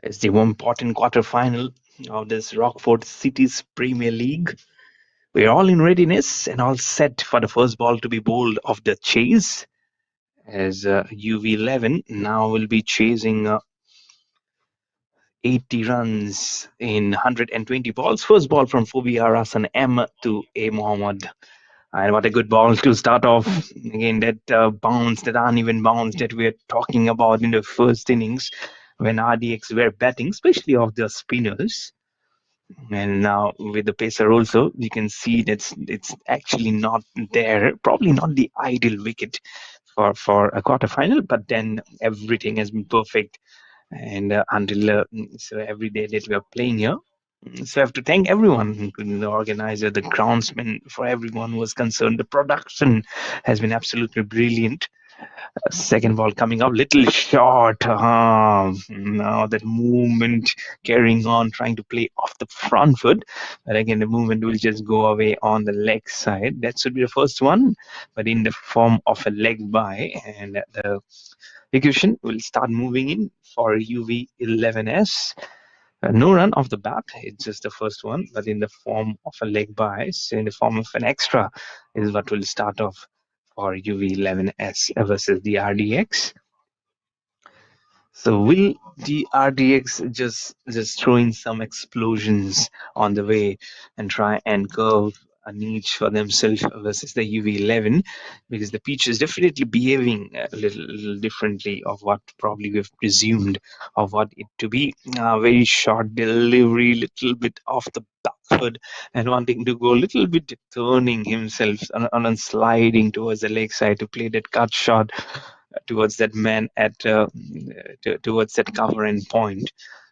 It's the one important quarterfinal of this Rockford City's Premier League. We're all in readiness and all set for the first ball to be bowled of the chase. As UV11 now will be chasing 80 runs in 120 balls. First ball from Fobiara Hassan M to A. Mohammed. And what a good ball to start off. Again, that bounce, that uneven bounce that we're talking about in the first innings when RDX were batting, especially of the spinners. And now with the pacer also, you can see that it's actually not there. Probably not the ideal wicket for a quarterfinal, but then everything has been perfect. And until so every day that we are playing here, so I have to thank everyone, including the organizer, the groundsman, for everyone who was concerned. The production has been absolutely brilliant. Second ball coming up, little short. Now that movement carrying on, trying to play off the front foot. But again, the movement will just go away on the leg side. That should be the first one, but in the form of a leg by. And the execution will start moving in for UV11S. No run off the bat, it's just the first one, but in the form of a leg bias, in the form of an extra, is what will start off for UV11S versus the RDX. So will the RDX just throw in some explosions on the way and try and curve a niche for themselves versus the UV11, because the pitch is definitely behaving a little differently of what probably we've presumed of what it to be. Very short delivery, little bit off the backward, and wanting to go a little bit turning himself on sliding towards the leg side to play that cut shot towards that man at towards that cover end point,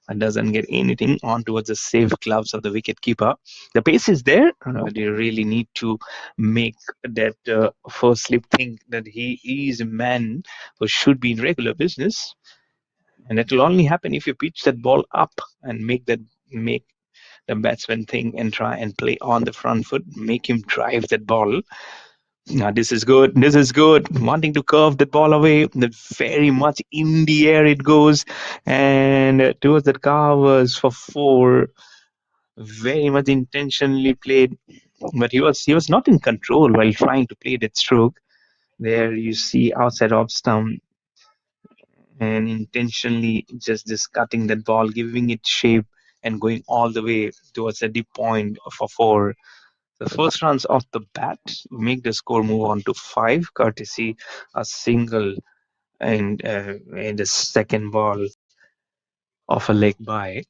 and doesn't get anything on towards the safe gloves of the wicket keeper. The pace is there. They really need to make that first slip think that he is a man who should be in regular business, and it will only happen if you pitch that ball up and make the batsman think and try and play on the front foot, make him drive that ball. Now, this is good. This is good. Wanting to curve the ball away, that very much in the air it goes, and towards the covers for four. Very much intentionally played, but he was not in control while trying to play that stroke. There you see outside off stump and intentionally just cutting that ball, giving it shape, and going all the way towards the deep point for four. The first runs off the bat make the score move on to five, courtesy a single and the second ball of a leg by.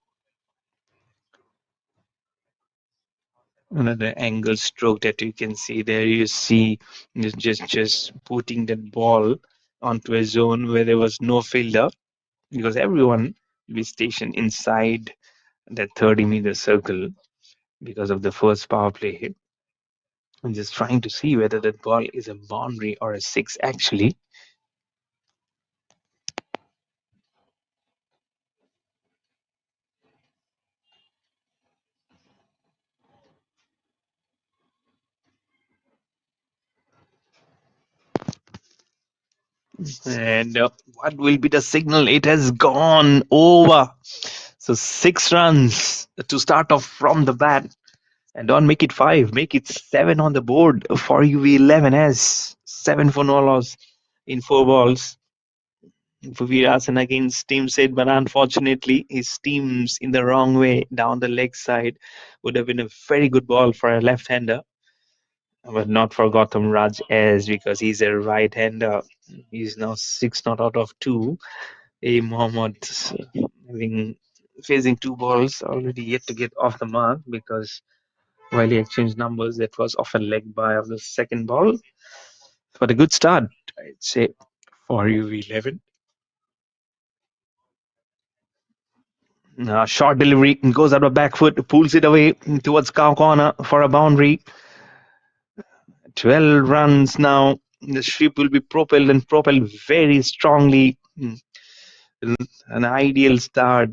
Another angle stroke that you can see there. You see just putting that ball onto a zone where there was no fielder, because everyone will be stationed inside that 30-meter circle because of the first power play hit. I'm just trying to see whether that ball is a boundary or a six actually. And what will be the signal? It has gone over. So 6 runs to start off from the bat. And don't make it 5, make it 7 on the board for UV11S. 7 for no loss in 4 balls. For Virasan against team said, but unfortunately, his team's in the wrong way down the leg side. Would have been a very good ball for a left hander, but not for Gautam Raj as because he's a right hander. He's now 6 not out of 2. A Mohammed having facing 2 balls already yet to get off the mark because while he exchanged numbers, that was off a leg by of the second ball. But a good start, I'd say, for UV11. Short delivery goes out of back foot, pulls it away towards cow corner for a boundary. 12 runs now. The ship will be propelled and propelled very strongly. An ideal start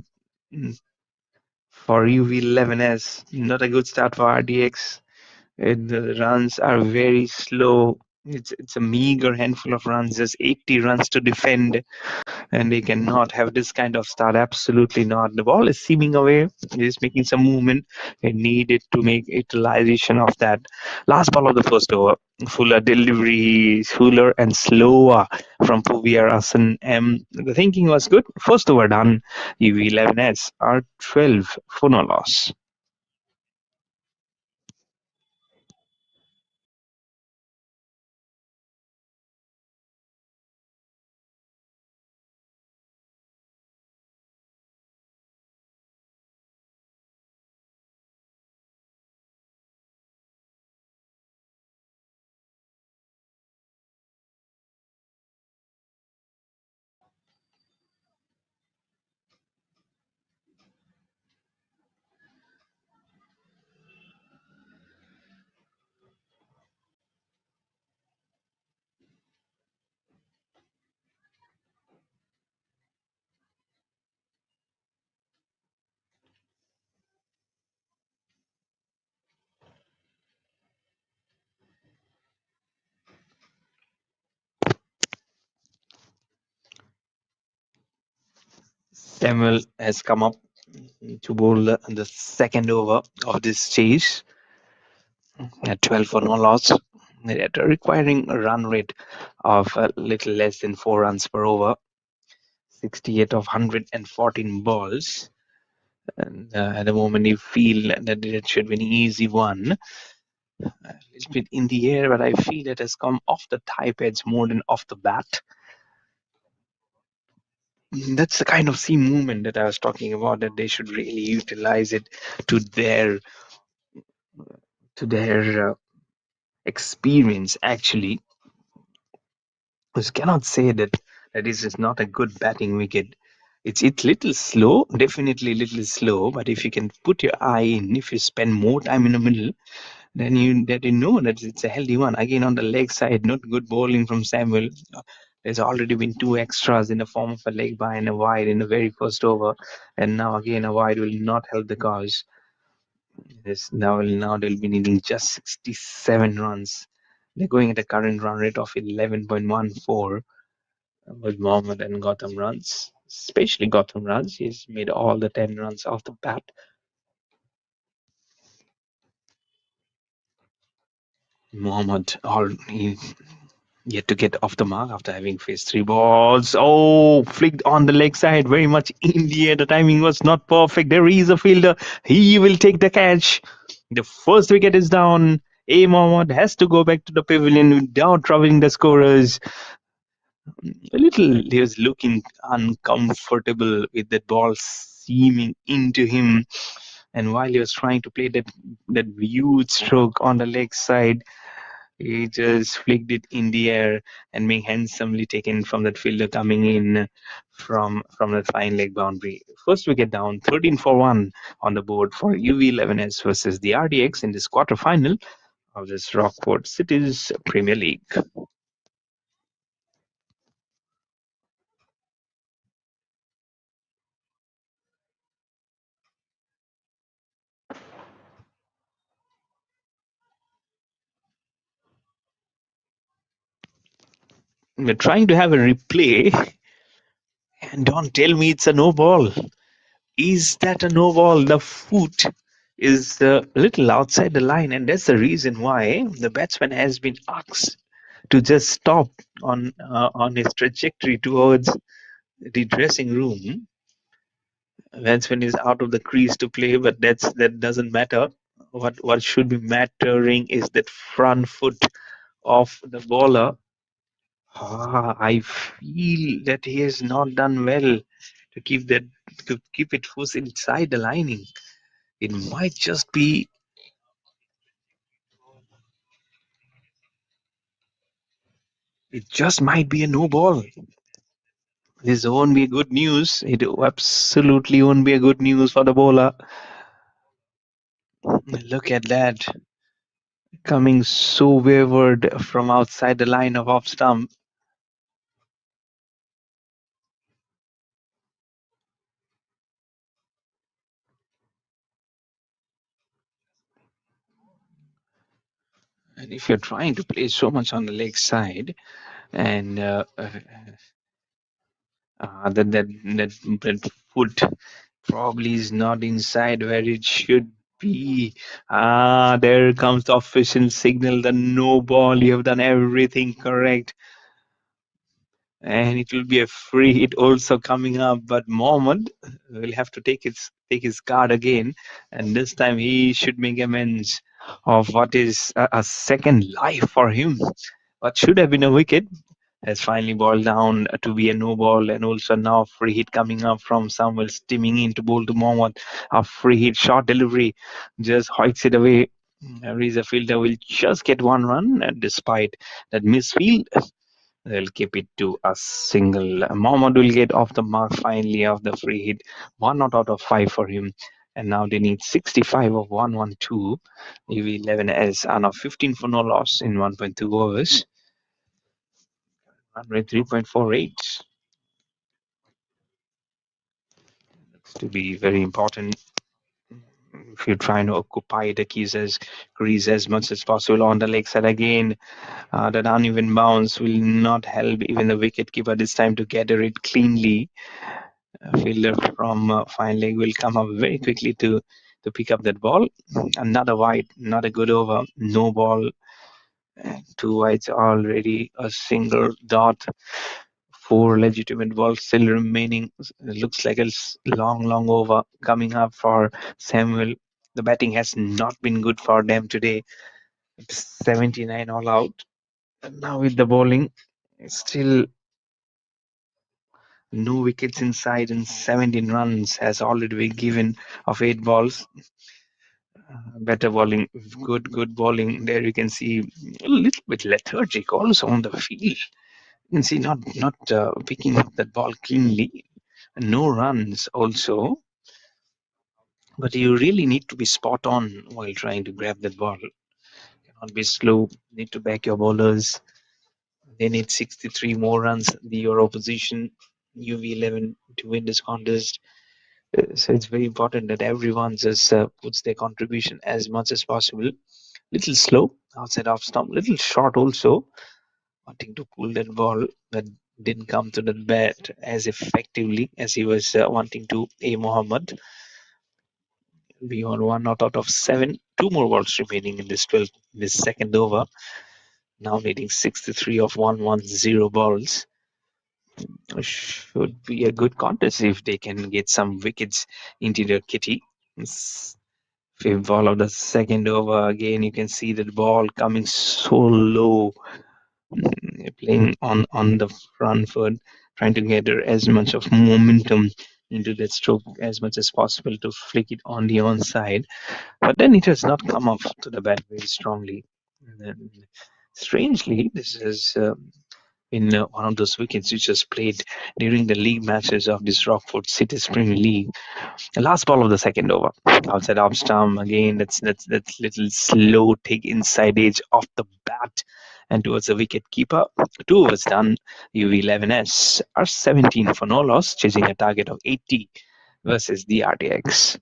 for UV11S. Not a good start for RDX. The runs are very slow. It's a meager handful of runs, just 80 runs to defend, and they cannot have this kind of start. Absolutely not. The ball is seaming away. It is making some movement. They needed to make utilization of that. Last ball of the first over. Fuller delivery, fuller and slower from Puviarasan. The thinking was good. First over done. UV11S are 12 for no loss. Samuel has come up to bowl the second over of this chase at 12 for no loss, requiring a run rate of a little less than 4 runs per over, 68 of 114 balls. And at the moment, you feel that it should be an easy one. A little bit in the air, but I feel it has come off the thigh pads more than off the bat. That's the kind of seam movement that I was talking about, that they should really utilize it to their experience, actually. Because cannot say that this is not a good batting wicket. It's little slow, definitely little slow, but if you can put your eye in, if you spend more time in the middle, then you know that it's a healthy one. Again, on the leg side, not good bowling from Samuel. There's already been 2 extras in the form of a leg by and a wide in the very first over, and now again a wide will not help the cause. Now they'll be needing just 67 runs. They're going at a current run rate of 11.14 with Mohammed and Gotham runs, especially Gotham runs. He's made all the 10 runs off the bat. Mohammed, he yet to get off the mark after having faced 3 balls. Oh, flicked on the leg side, very much in the air. The timing was not perfect. There is a fielder. He will take the catch. The first wicket is down. A. Mohammed has to go back to the pavilion without troubling the scorers. A little, he was looking uncomfortable with that ball seaming into him. And while he was trying to play that huge stroke on the leg side, he just flicked it in the air and being handsomely taken from that fielder coming in from that fine leg boundary. First wicket down, 13 for 1 on the board for UV11S versus the RDX in this quarterfinal of this Rockfort Cities Premier League. We're trying to have a replay, and don't tell me it's a no ball. Is that a no ball? The foot is a little outside the line, and that's the reason why the batsman has been asked to just stop on his trajectory towards the dressing room. Batsman is out of the crease to play, but that doesn't matter. What should be mattering is that front foot of the bowler. I feel that he has not done well to keep it foot inside the lining. It might just be it just might be a no ball. This won't be good news. It absolutely won't be a good news for the bowler. Look at that. Coming so wayward from outside the line of off stump. And if you're trying to play so much on the leg side, and that foot probably is not inside where it should be. There comes the official signal, the no ball. You have done everything correct, and it will be a free hit also coming up. But Mohammed will have to take his card again, and this time he should make amends of what is a second life for him. What should have been a wicket has finally boiled down to be a no ball, and also now free hit coming up from Samuel steaming in to bowl to Mohammed. A free hit short delivery just hoiks it away. Reza fielder will just get one run, and despite that misfield, they'll keep it to a single. Mohammed will get off the mark finally of the free hit. One not out of five for him. And now they need 65 of 112. EV 11'S are now 15 for no loss in 1.2 overs. Run rate 3.48. Looks to be very important if you're trying to occupy the crease as much as possible on the leg side again. That uneven bounce will not help even the wicket keeper this time to gather it cleanly. Fielder from fine leg will come up very quickly to pick up that ball. Another wide, not a good over, no ball. Two wides already, a single dot. Four legitimate balls still remaining. Looks like a long over coming up for Samuel. The batting has not been good for them today. 79 all out. And now with the bowling, still no wickets inside, and 17 runs has already been given of 8 balls. Better bowling, good bowling. There you can see a little bit lethargic also on the field. You can see not picking up that ball cleanly. No runs also, but you really need to be spot on while trying to grab that ball. Cannot be slow. Need to back your bowlers. They need 63 more runs. Your opposition, UV11, to win this contest. So it's very important that everyone just puts their contribution as much as possible. Little slow outside off stump, little short also, wanting to pull that ball that didn't come to the bat as effectively as he was wanting to. A Mohammed be on one not out of seven. Two more balls remaining in this second over. Now needing 63 of 110 balls. Should be a good contest if they can get some wickets into their kitty. Fifth ball of the second over. Again, you can see the ball coming so low, playing on the front foot, trying to gather as much of momentum into that stroke as much as possible to flick it on the onside. But then it has not come off to the bat very strongly. And then, strangely, this is in one of those wickets which was played during the league matches of this ROCKFORT City Premier League. The last ball of the second over, outside off stump again. That's little slow take inside edge off the bat and towards the wicket keeper. 2 overs done. UV11S are 17 for no loss, chasing a target of 80 versus the RDX.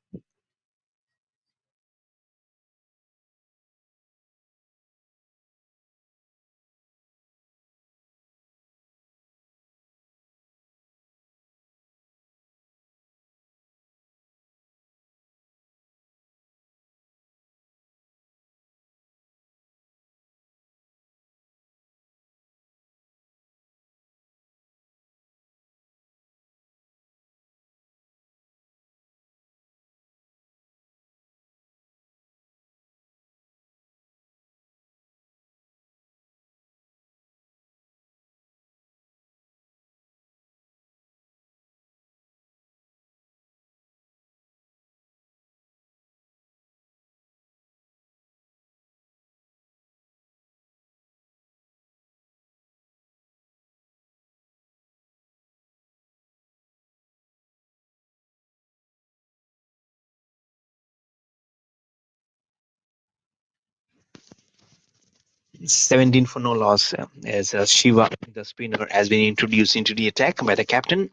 Seventeen for no loss as Shiva, the spinner, has been introduced into the attack by the captain.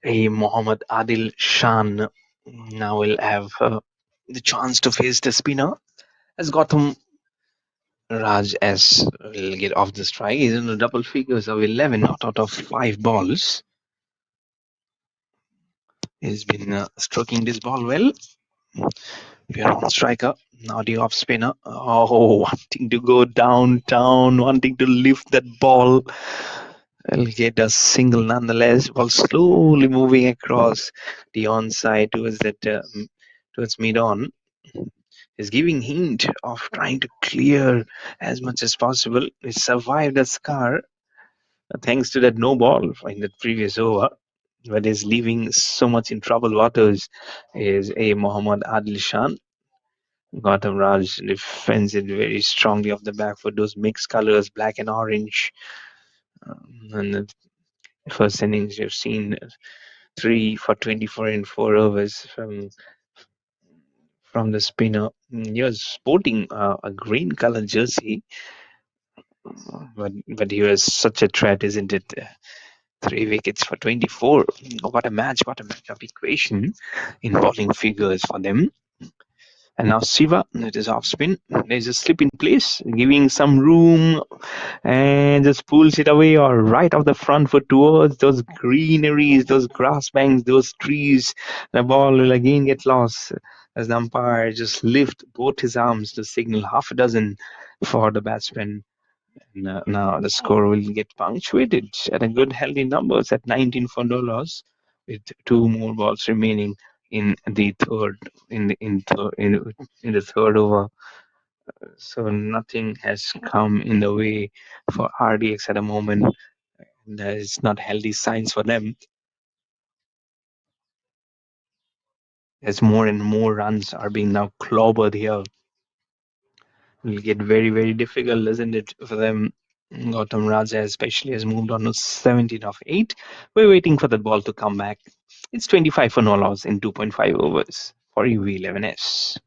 A Mohammad Adil Shan now will have the chance to face the spinner. as Gotham Raj S will get off the strike. He's in the double figures of 11, not out of 5 balls. He's been stroking this ball well. Pure on striker, now the off spinner. Oh, wanting to go downtown, wanting to lift that ball. Will get a single nonetheless, while slowly moving across the onside towards towards mid on. Is giving hint of trying to clear as much as possible. He survived a scar thanks to that no ball in the previous over. But is leaving so much in troubled waters is a Mohammad Adil Shan. Gautam Raj defends it very strongly off the back for those mixed colors, black and orange. And the first innings, you've seen 3 for 24 in 4 overs from the spinner. He was sporting a green color jersey, but he was such a threat, isn't it? 3 wickets for 24. What a matchup equation in bowling figures for them. And now Siva, it is off spin. There's a slip in place, giving some room and just pulls it away or right off the front foot towards those greeneries, those grass banks, those trees. The ball will again get lost as the umpire just lift both his arms to signal half a dozen for the batsman. And, now the score will get punctuated at a good healthy numbers at 19 for dollars, with 2 more balls remaining in the third in the third over. So nothing has come in the way for RDX at the moment. There is not healthy signs for them, as more and more runs are being now clobbered here. Will get very difficult, isn't it, for them? Gautam Raja especially has moved on to 17 of 8. We're waiting for the ball to come back. It's 25 for no loss in 2.5 overs for UV11S.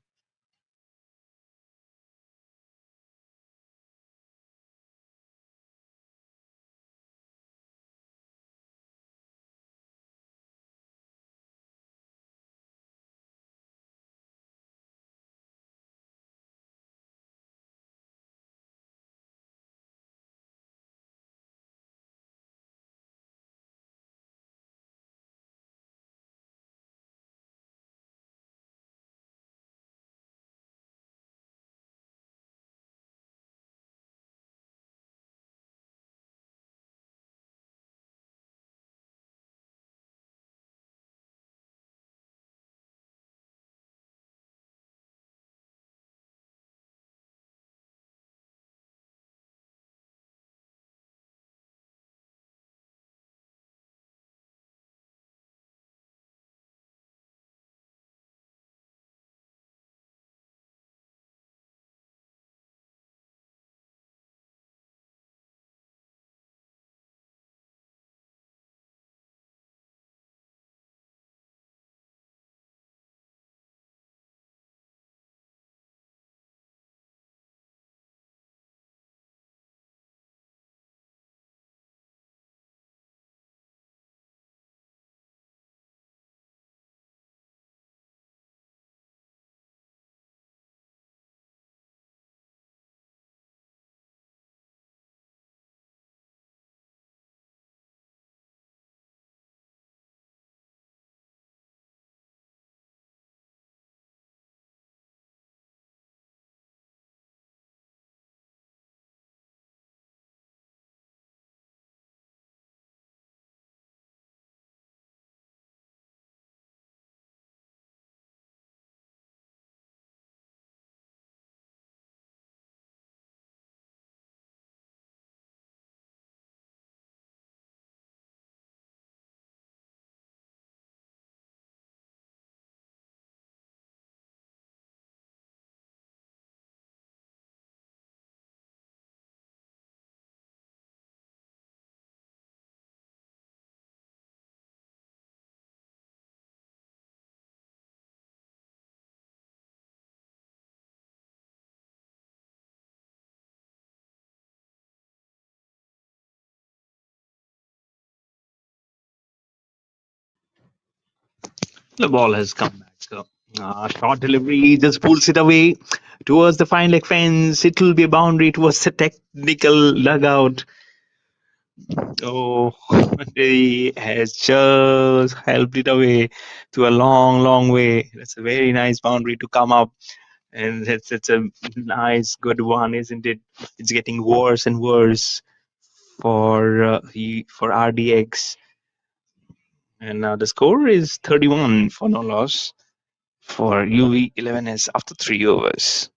The ball has come back. So Short delivery just pulls it away towards the fine leg fence. It will be a boundary towards the technical dugout. Oh, he has just helped it away to a long, long way. That's a very nice boundary to come up, and it's a nice, good one, isn't it? It's getting worse and worse for RDX, and now the score is 31 for no loss for UV11S after 3 overs.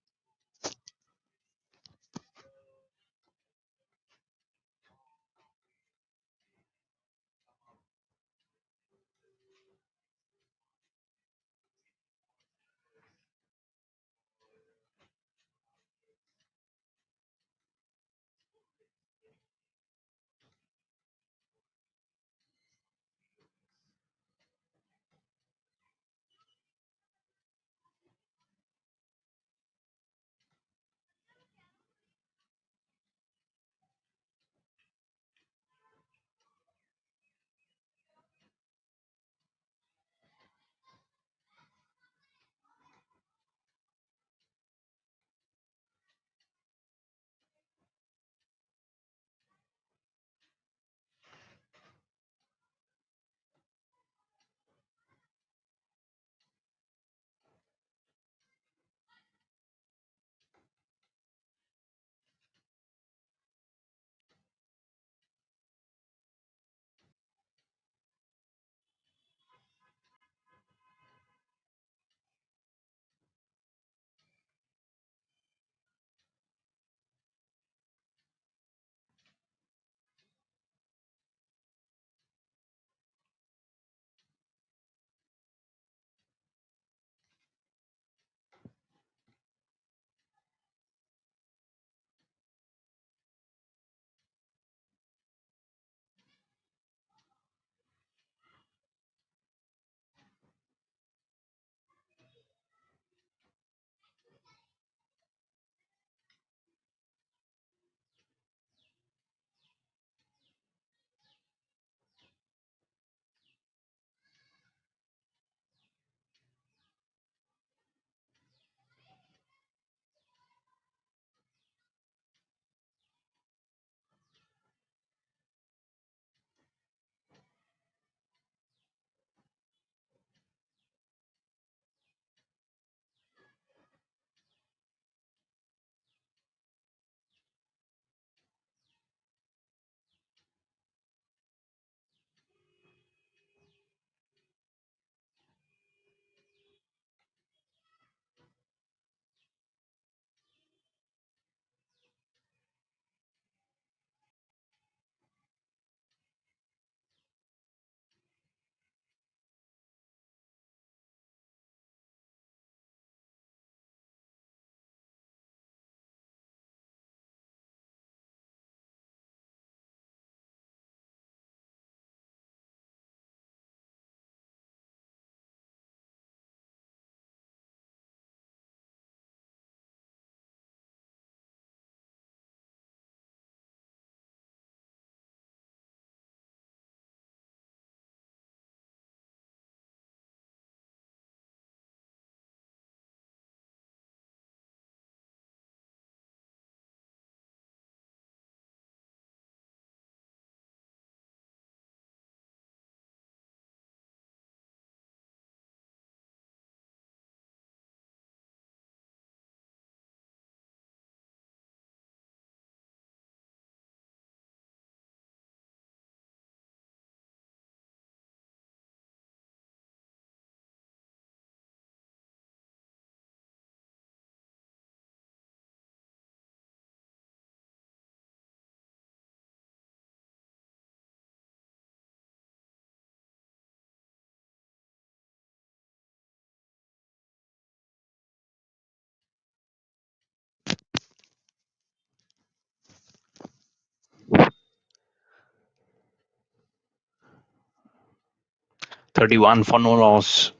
31 for no loss.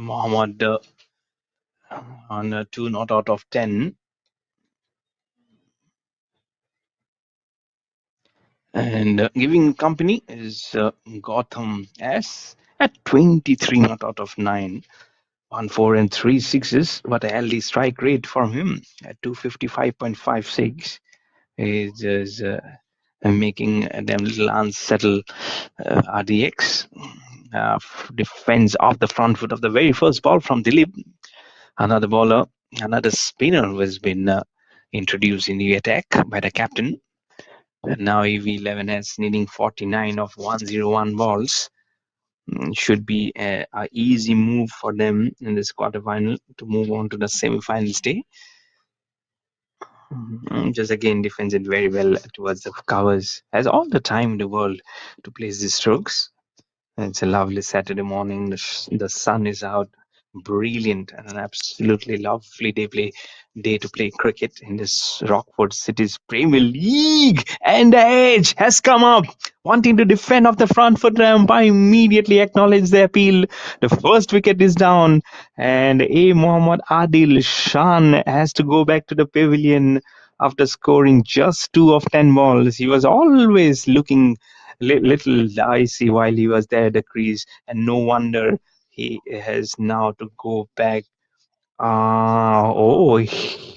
Mohammad on 2 not out of 10. And giving company is Gotham S at 23 not out of 9. 1 4 and 3 sixes. What a healthy strike rate from him at 255.56. He's just making them little unsettled. RDX defends off the front foot of the very first ball from Dilip. Another bowler, another spinner who has been introduced in the attack by the captain. And now EV11S needing 49 of 101 balls. Should be a easy move for them in this quarterfinal to move on to the semi-final stage. Just again defends it very well towards the covers. Has all the time in the world to place these strokes. It's a lovely Saturday morning. The sun is out, brilliant, and an absolutely lovely day to play cricket in this Rockford City's Premier League. And the edge has come up, wanting to defend off the front foot. Umpire immediately acknowledged the appeal. The first wicket is down, and A. Mohammad Adil Shan has to go back to the pavilion after scoring just 2 of 10 balls. He was always looking little dicey while he was there at the crease, and no wonder he has now to go back. He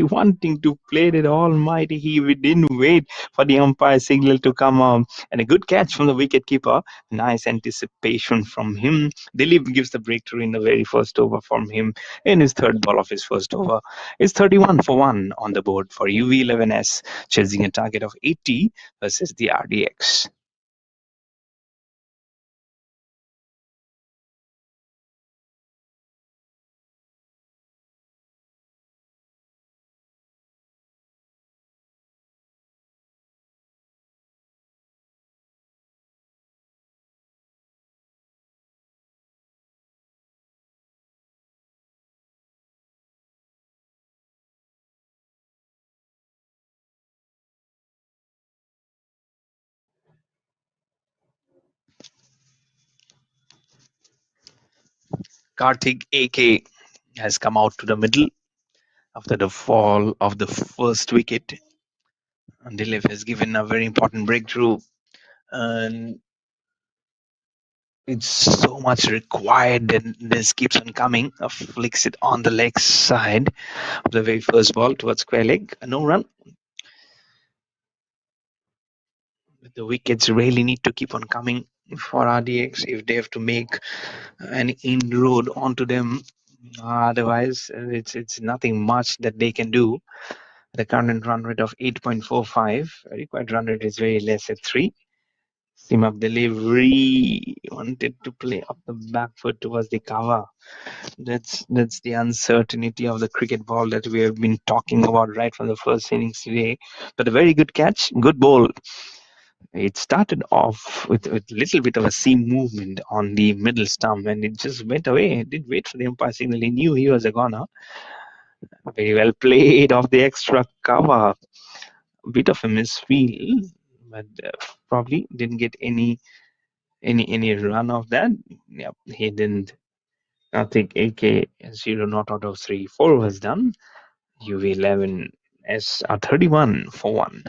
wanting to play that almighty. He didn't wait for the umpire signal to come out, and a good catch from the wicket keeper. Nice anticipation from him. Dilip gives the breakthrough in the very first over from him in his third ball of his first over. It's 31 for 1 on the board for UV11S, chasing a target of 80 versus the RDX. Karthik AK has come out to the middle after the fall of the first wicket. And Dilip has given a very important breakthrough, and it's so much required that this keeps on coming. Flicks it on the leg side of the very first ball towards square leg. No run. The wickets really need to keep on coming for RDX if they have to make an inroad onto them. Otherwise, it's nothing much that they can do. The current run rate of 8.45. Required run rate is very less at 3. Seam up delivery. Wanted to play up the back foot towards the cover. That's the uncertainty of the cricket ball that we have been talking about right from the first innings today. But a very good catch, good ball. It started off with a little bit of a seam movement on the middle stump, and it just went away. It didn't wait for the umpire signal. He knew he was a goner. Very well played off the extra cover. A bit of a misfeel, but probably didn't get any run of that. Yep, he didn't. I think AK 0 not out of 3. 4 was done. UV11 S 31 for 1.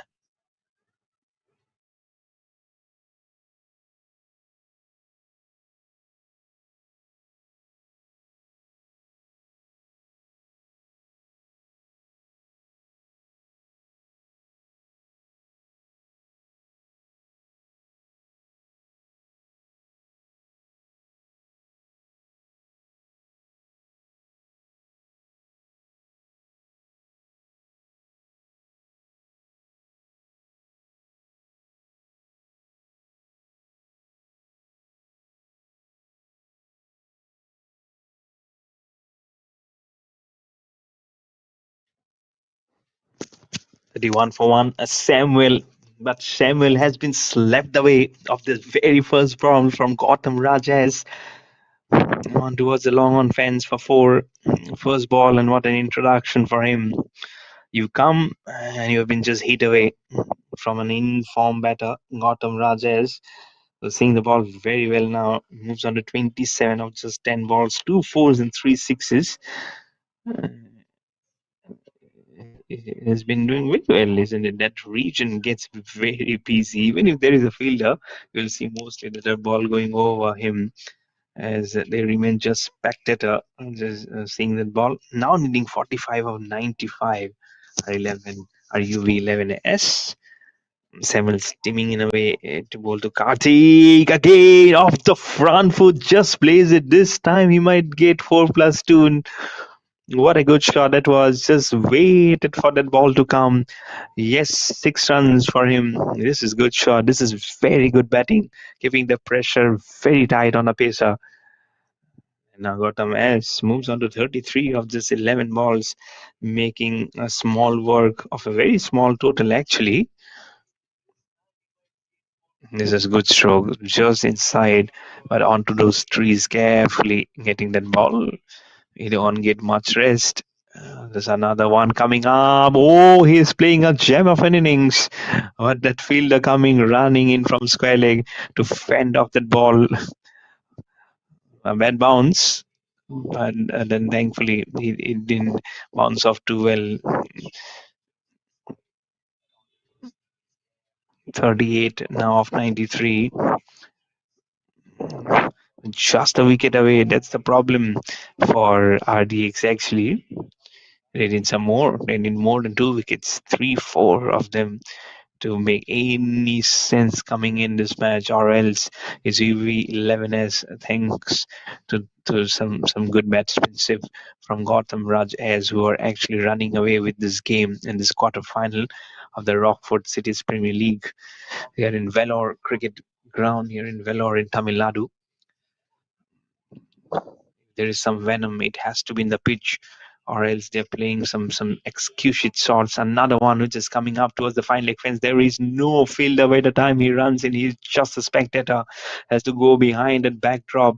Thirty-one for 1. Samuel. But Samuel has been swept away of the very first ball from Gautam Rajas. On towards the long on fence for 4. First ball, and what an introduction for him. You come and you have been just hit away from an in-form batter, Gautam Rajas. So seeing the ball very well now. Moves on to 27 of just 10 balls, 2 fours and 3 sixes. Has been doing very well, isn't it? That region gets very busy. Even if there is a fielder, you'll see mostly the ball going over him. as they remain just spectator, just seeing that ball. Now needing 45 of 95 are 11 are UV11S. Samuel steaming in a way to bowl to Karthik again off the front foot, just plays it. This time he might get 4+2. And what a good shot that was. Just waited for that ball to come. Yes, 6 runs for him. This is good shot. This is very good batting, keeping the pressure very tight on a pacer. And now Gautam S moves on to 33 of just 11 balls, making a small work of a very small total actually. This is good stroke, just inside, but onto those trees, carefully getting that ball. He don't get much rest. There's another one coming up. Oh, he's playing a gem of an innings. But that fielder coming, running in from square leg to fend off that ball. A bad bounce. But then thankfully it didn't bounce off too well. 38 now of 93. Just a wicket away. That's the problem for RDX actually. They need some more. They need more than 2 wickets, 3, 4 of them to make any sense coming in this match, or else it's UV11S thanks to some good batsmanship from Gautam Raj as who are actually running away with this game in this quarter final of the ROCKFORT Cities Premier League. They are in VELLORE cricket ground here in VELLORE in Tamil Nadu. There is some venom. It has to be in the pitch, or else they're playing some exquisite shots. Another one which is coming up towards the fine leg fence. There is no fielder by the time he runs in. He's just a spectator. Has to go behind that backdrop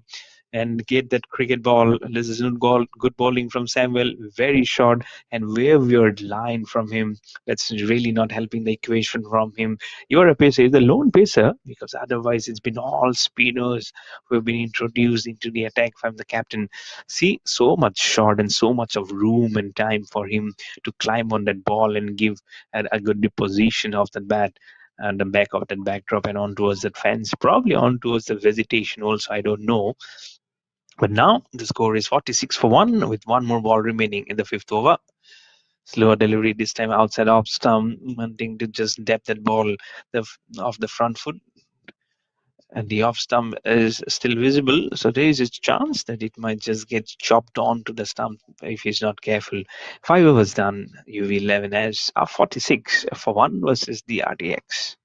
and get that cricket ball. This is not good bowling from Samuel. Very short and very weird line from him. That's really not helping the equation from him. You're a pacer. He's the lone pacer because otherwise it's been all speeders who have been introduced into the attack from the captain. See, so much shot and so much of room and time for him to climb on that ball and give a good deposition of that bat and the back of that backdrop and on towards that fence, probably on towards the vegetation also, I don't know. But now the score is 46 for 1 with one more ball remaining in the fifth over. Slower delivery this time outside off stump, wanting to just depth that ball off the front foot. And the off stump is still visible, so there is a chance that it might just get chopped onto the stump if he's not careful. 5 overs done. UV11 has 46 for 1 versus the RDX.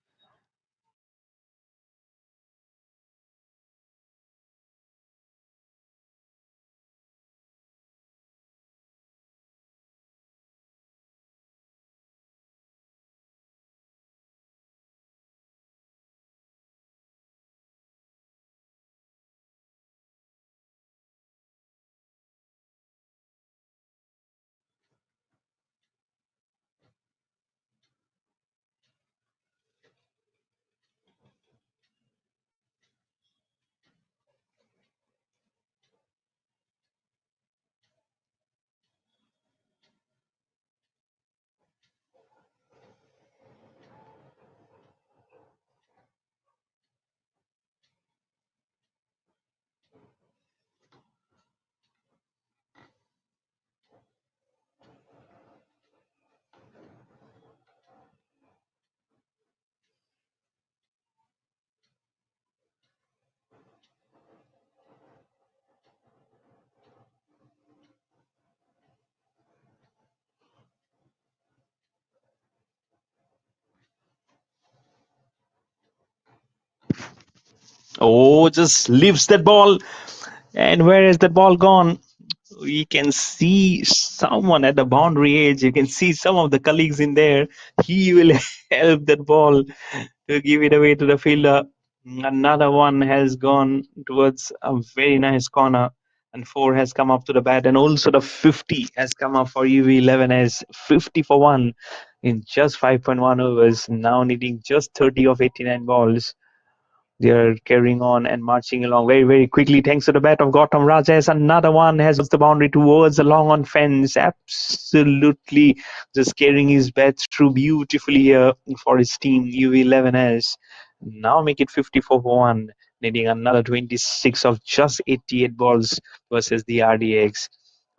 Oh, just leaves that ball. And where has that ball gone? We can see someone at the boundary edge. You can see some of the colleagues in there. He will help that ball to give it away to the fielder. Another one has gone towards a very nice corner, and 4 has come up to the bat, and also the 50 has come up for UV11 as 50 for 1 in just 5.1 overs. Now needing just 30 of 89 balls. They are carrying on and marching along very, very quickly thanks to the bat of Gautam Rajas. Another one has the boundary towards the long on fence. Absolutely just carrying his bat through beautifully here for his team, UV11S. Now make it 54 for 1. needing another 26 of just 88 balls versus the RDX.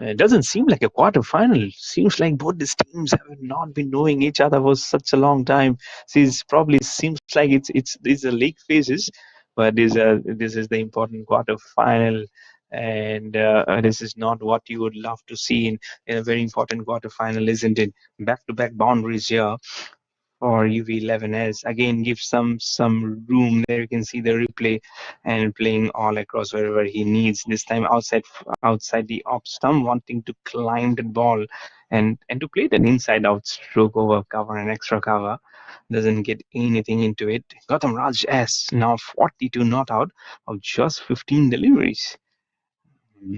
It doesn't seem like a quarterfinal. Seems like both these teams have not been knowing each other for such a long time. Seems probably seems like it's these are league phases, but this is the important quarterfinal, and this is not what you would love to see in a very important quarterfinal, isn't it? Back-to-back boundaries here or UV11S again gives some room there. You can see the replay and playing all across wherever he needs. This time outside the off stump, wanting to climb the ball and to play that inside out stroke over cover and extra cover. Doesn't get anything into it. Gautam Raj S now 42 not out of just 15 deliveries.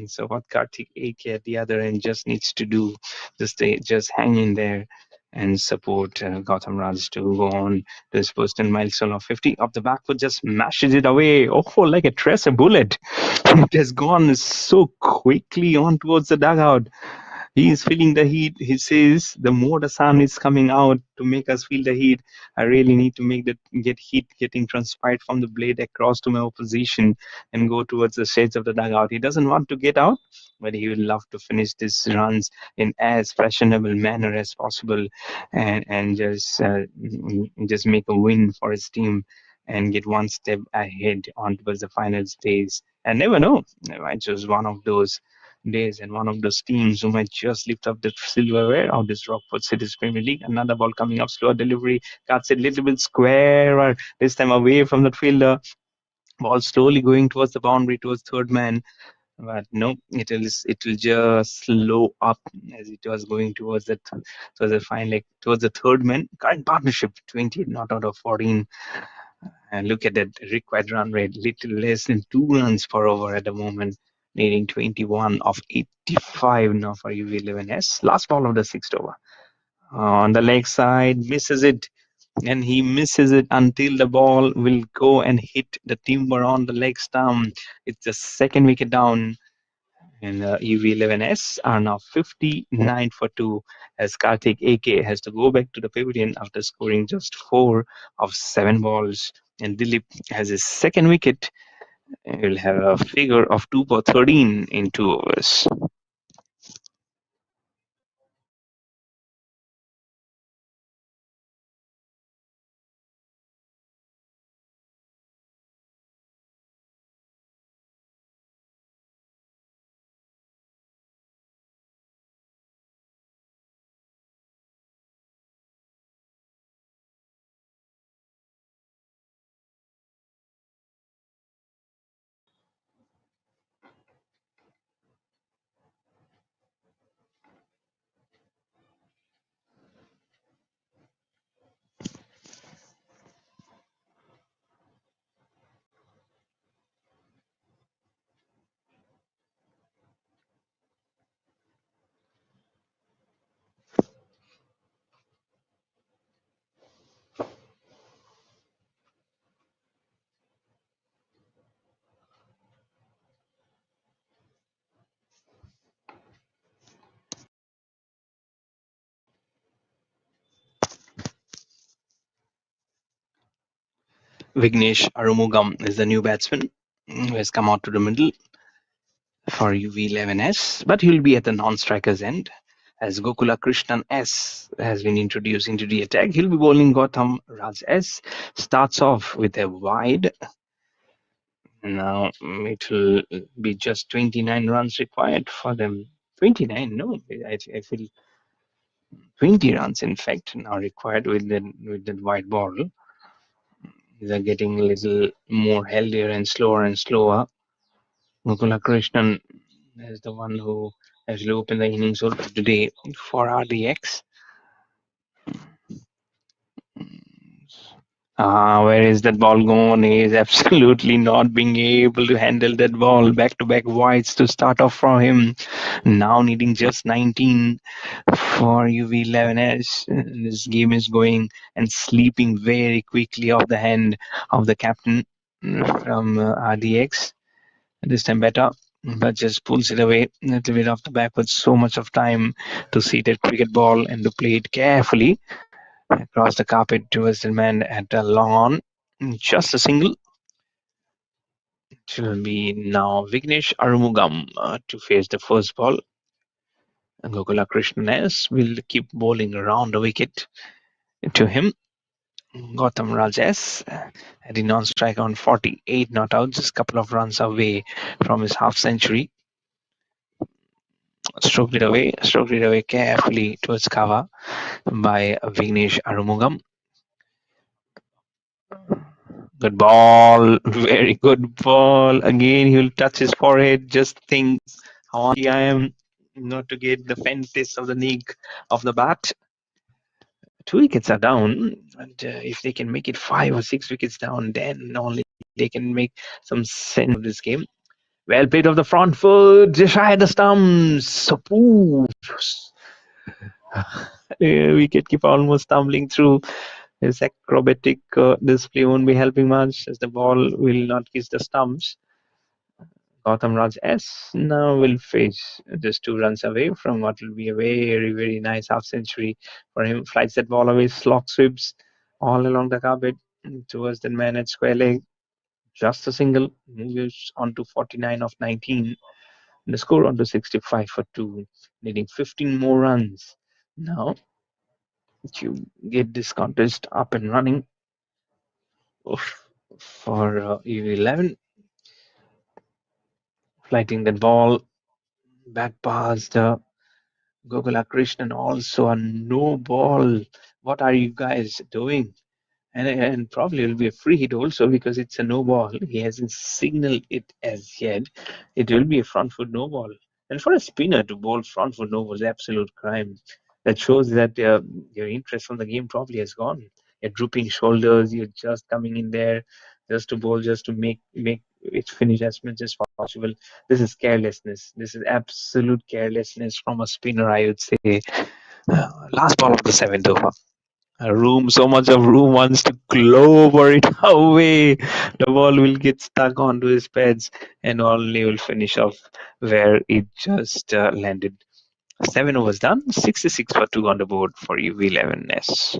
So what Karthik AK at the other end just needs to do, just hang in there and support Gautam Raj to go on to his personal milestone of 50. Off the back foot, just mashes it away. Oh, like a tracer bullet. It has gone so quickly on towards the dugout. He is feeling the heat. He says, the more the sun is coming out to make us feel the heat, I really need to get heat getting transpired from the blade across to my opposition and go towards the shades of the dugout. He doesn't want to get out, but he would love to finish these runs in as fashionable manner as possible, and just make a win for his team and get one step ahead on towards the final stage. And never know, I chose one of those days and one of those teams who might just lift up the silverware of this Rockford City's Premier League. Another ball coming up, slower delivery, cuts it a little bit square, this time away from the fielder. Ball slowly going towards the boundary, towards third man. But no, it will just slow up as it was going towards the fine leg, towards the third man. Current partnership 20 not out of 14. And look at that required run rate, little less than 2 runs per over at the moment, needing 21 of 85 now for UV11S. Last ball of the sixth over. On the leg side, misses it, and he misses it until the ball will go and hit the timber on the leg stump. It's the second wicket down. And UV11S are now 59 for 2 as Karthik AK has to go back to the pavilion after scoring just 4 of 7 balls. And Dilip has his second wicket. He'll have a figure of 2 for 13 in 2 overs. Vignesh Arumugam is the new batsman who has come out to the middle for UV11S, but he'll be at the non-striker's end. As Gokula Krishnan S has been introduced into the attack, he'll be bowling Gautam Raj S. Starts off with a wide. Now it will be just 29 runs required for them. 29? No, I feel 20 runs in fact now required with that wide ball. They're getting a little more healthier and slower. Gokula Krishnan is the one who has opened the innings of today for RDX. Where is that ball gone? He is absolutely not being able to handle that ball. Back-to-back wides to start off for him. Now needing just 19 for UV11S. This game is going and sleeping very quickly off the hand of the captain from RDX. This time better, but just pulls it away a little bit off the back with so much of time to see that cricket ball and to play it carefully across the carpet towards the man at the long on. Just a single. It will be now Vignesh Arumugam to face the first ball. Gokula Krishnan S will keep bowling around the wicket to him. Gautam Raj S heading on strike on 48 not out, just a couple of runs away from his half century. Stroked it away carefully towards cover by Vignesh Arumugam. Good ball, very good ball. Again, he'll touch his forehead. Just think how lucky I am not to get the faintest of the nick of the bat. 2 wickets are down, and if they can make it 5 or 6 wickets down, then only they can make some sense of this game. Well played off the front foot, just shy the stumps. Ooh. Wicketkeeper almost stumbling through. His acrobatic display won't be helping much as the ball will not kiss the stumps. Gautam Raj S now will face just 2 runs away from what will be a very, very nice half century for him. Flights that ball away, slog sweeps all along the carpet towards the man at square leg. Just a single, moves on to 49 of 19. The score on to 65 for 2, needing 15 more runs. Now to get this contest up and running for U11. Flighting that ball back past Gokula Krishnan, also a no ball. What are you guys doing? And probably it'll be a free hit also because it's a no ball. He hasn't signaled it as yet. It will be a front foot no ball. And for a spinner to bowl front foot no ball is absolute crime. That shows that your interest from the game probably has gone. You're drooping shoulders. You're just coming in there just to bowl, just to make it finish as much as possible. This is carelessness. This is absolute carelessness from a spinner, I would say. Last ball of the seventh over. So much of room wants to clover it away. The ball will get stuck onto his pads and only will finish off where it just landed. 7 overs done, 66 for 2 on the board for UV11S.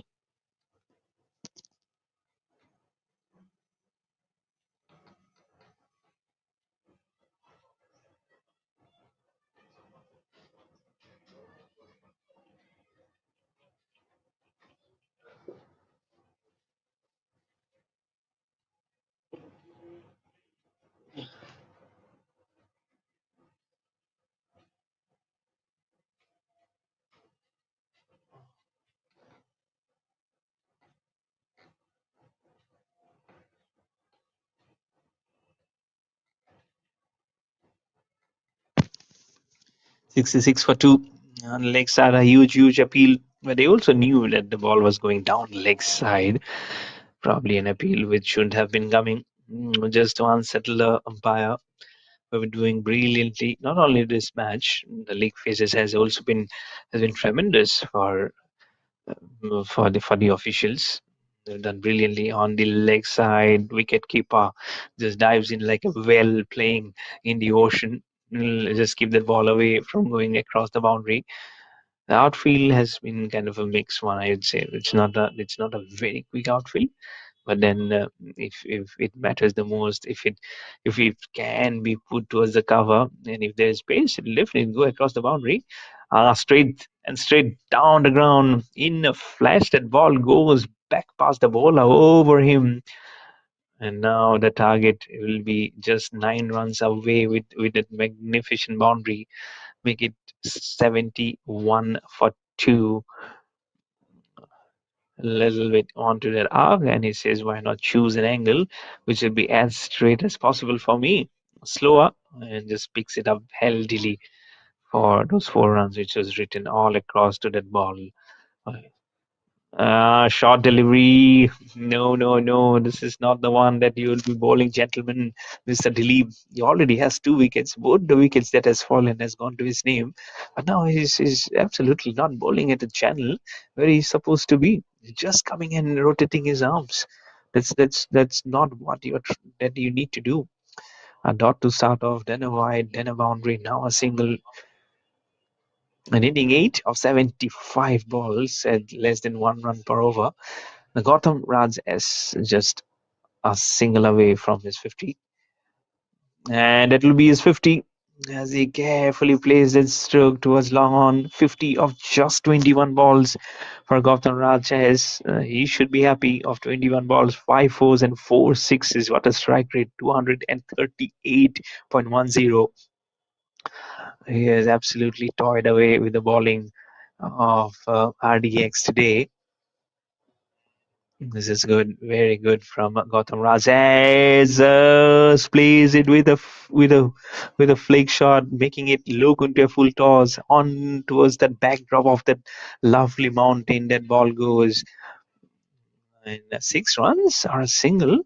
66 for 2. On leg side, a huge appeal. But they also knew that the ball was going down leg side. Probably an appeal which shouldn't have been coming. Just to unsettle the umpire. We were doing brilliantly. Not only this match, the league phases has been tremendous for the officials. They've done brilliantly on the leg side. Wicket keeper just dives in like a whale playing in the ocean. Just keep the ball away from going across the boundary. The outfield has been kind of a mixed one, I would say. It's not a very quick outfield, but then if it matters the most, if it can be put towards the cover, and if there's space, it'll definitely go across the boundary, straight down the ground. In a flash, that ball goes back past the bowler over him, and now the target will be just 9 runs away with that magnificent boundary. Make it 71 for 2. A little bit onto that arc, and he says, why not choose an angle which will be as straight as possible for me? Slower, and just picks it up healthily for those 4 runs, which was written all across to that ball. Short delivery. No. This is not the one that you will be bowling, gentlemen. Mr. Dilip, he already has 2 wickets. Both the wickets that has fallen has gone to his name. But now he's absolutely not bowling at the channel where he's supposed to be. He's just coming and rotating his arms. That's not what that you need to do. A dot to start off, then a wide, then a boundary, now a single. An inning 8 of 75 balls at less than 1 run per over. The Gautam Raj S just a single away from his 50. And that will be his 50 as he carefully plays his stroke towards long on. 50 of just 21 balls for Gautam Rajas. He should be happy of 21 balls, 5 fours and 4 sixes. What a strike rate, 238.10. He has absolutely toyed away with the bowling of RDX today. This is good, very good from Gautam Rajas. Plays it with a flick shot, making it look into a full toss on towards that backdrop of that lovely mountain. That ball goes, and 6 runs are a single.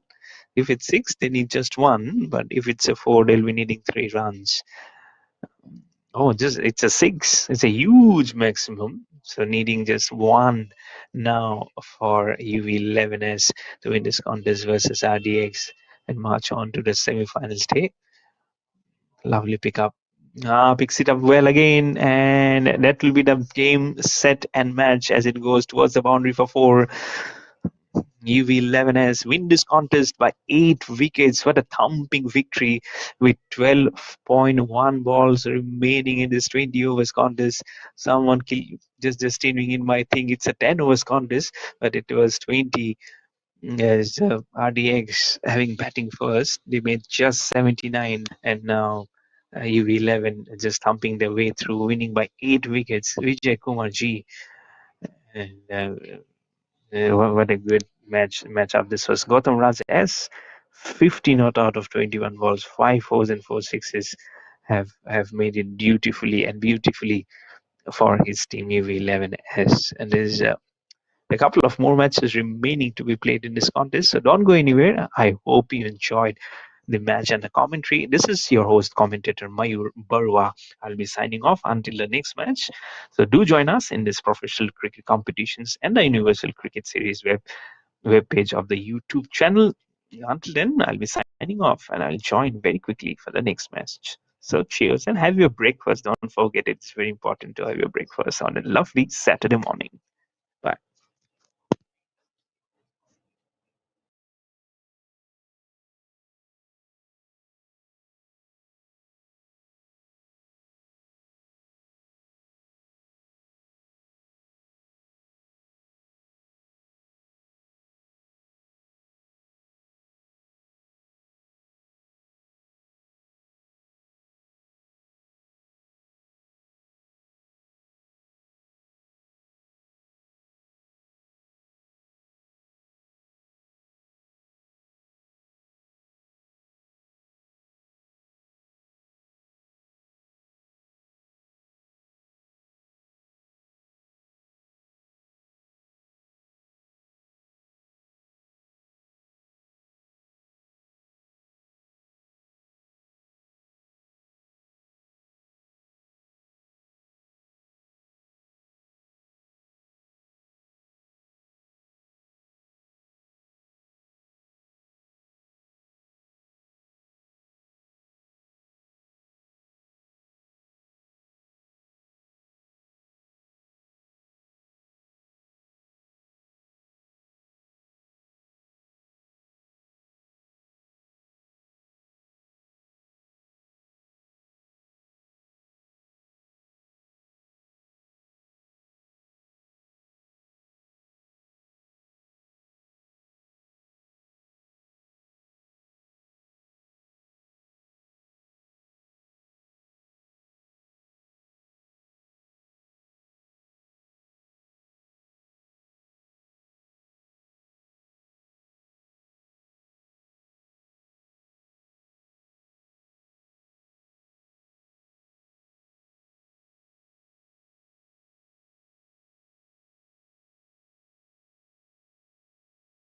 If it's six, they need just one. But if it's a four, they'll be needing 3 runs. Oh, just it's a six. It's a huge maximum. So needing just one now for UV11S to win this contest versus RDX and march on to the semi-final stage. Lovely pickup. Picks it up well again, and that will be the game, set, and match as it goes towards the boundary for 4. UV11 win this contest by 8 wickets. What a thumping victory with 12.1 balls remaining in this 20 overs contest. Someone just tuning in might think it's a 10 overs contest, but it was 20. As RDX having batting first, they made just 79, and now UV11 just thumping their way through, winning by 8 wickets. Vijay Kumar G. And what a good matchup this was. Gautam Raj S, 50 not out of 21 balls, 5 fours and 4 sixes have made it dutifully and beautifully for his team UV11S. And there's a couple of more matches remaining to be played in this contest, so don't go anywhere. I hope you enjoyed the match and the commentary. This is your host, commentator Mayur Barwa. I'll be signing off until the next match. So do join us in this professional cricket competitions and the Universal Cricket Series web page of the YouTube channel. Until then, I'll be signing off and I'll join very quickly for the next match. So cheers and have your breakfast. Don't forget, it's very important to have your breakfast on a lovely Saturday morning.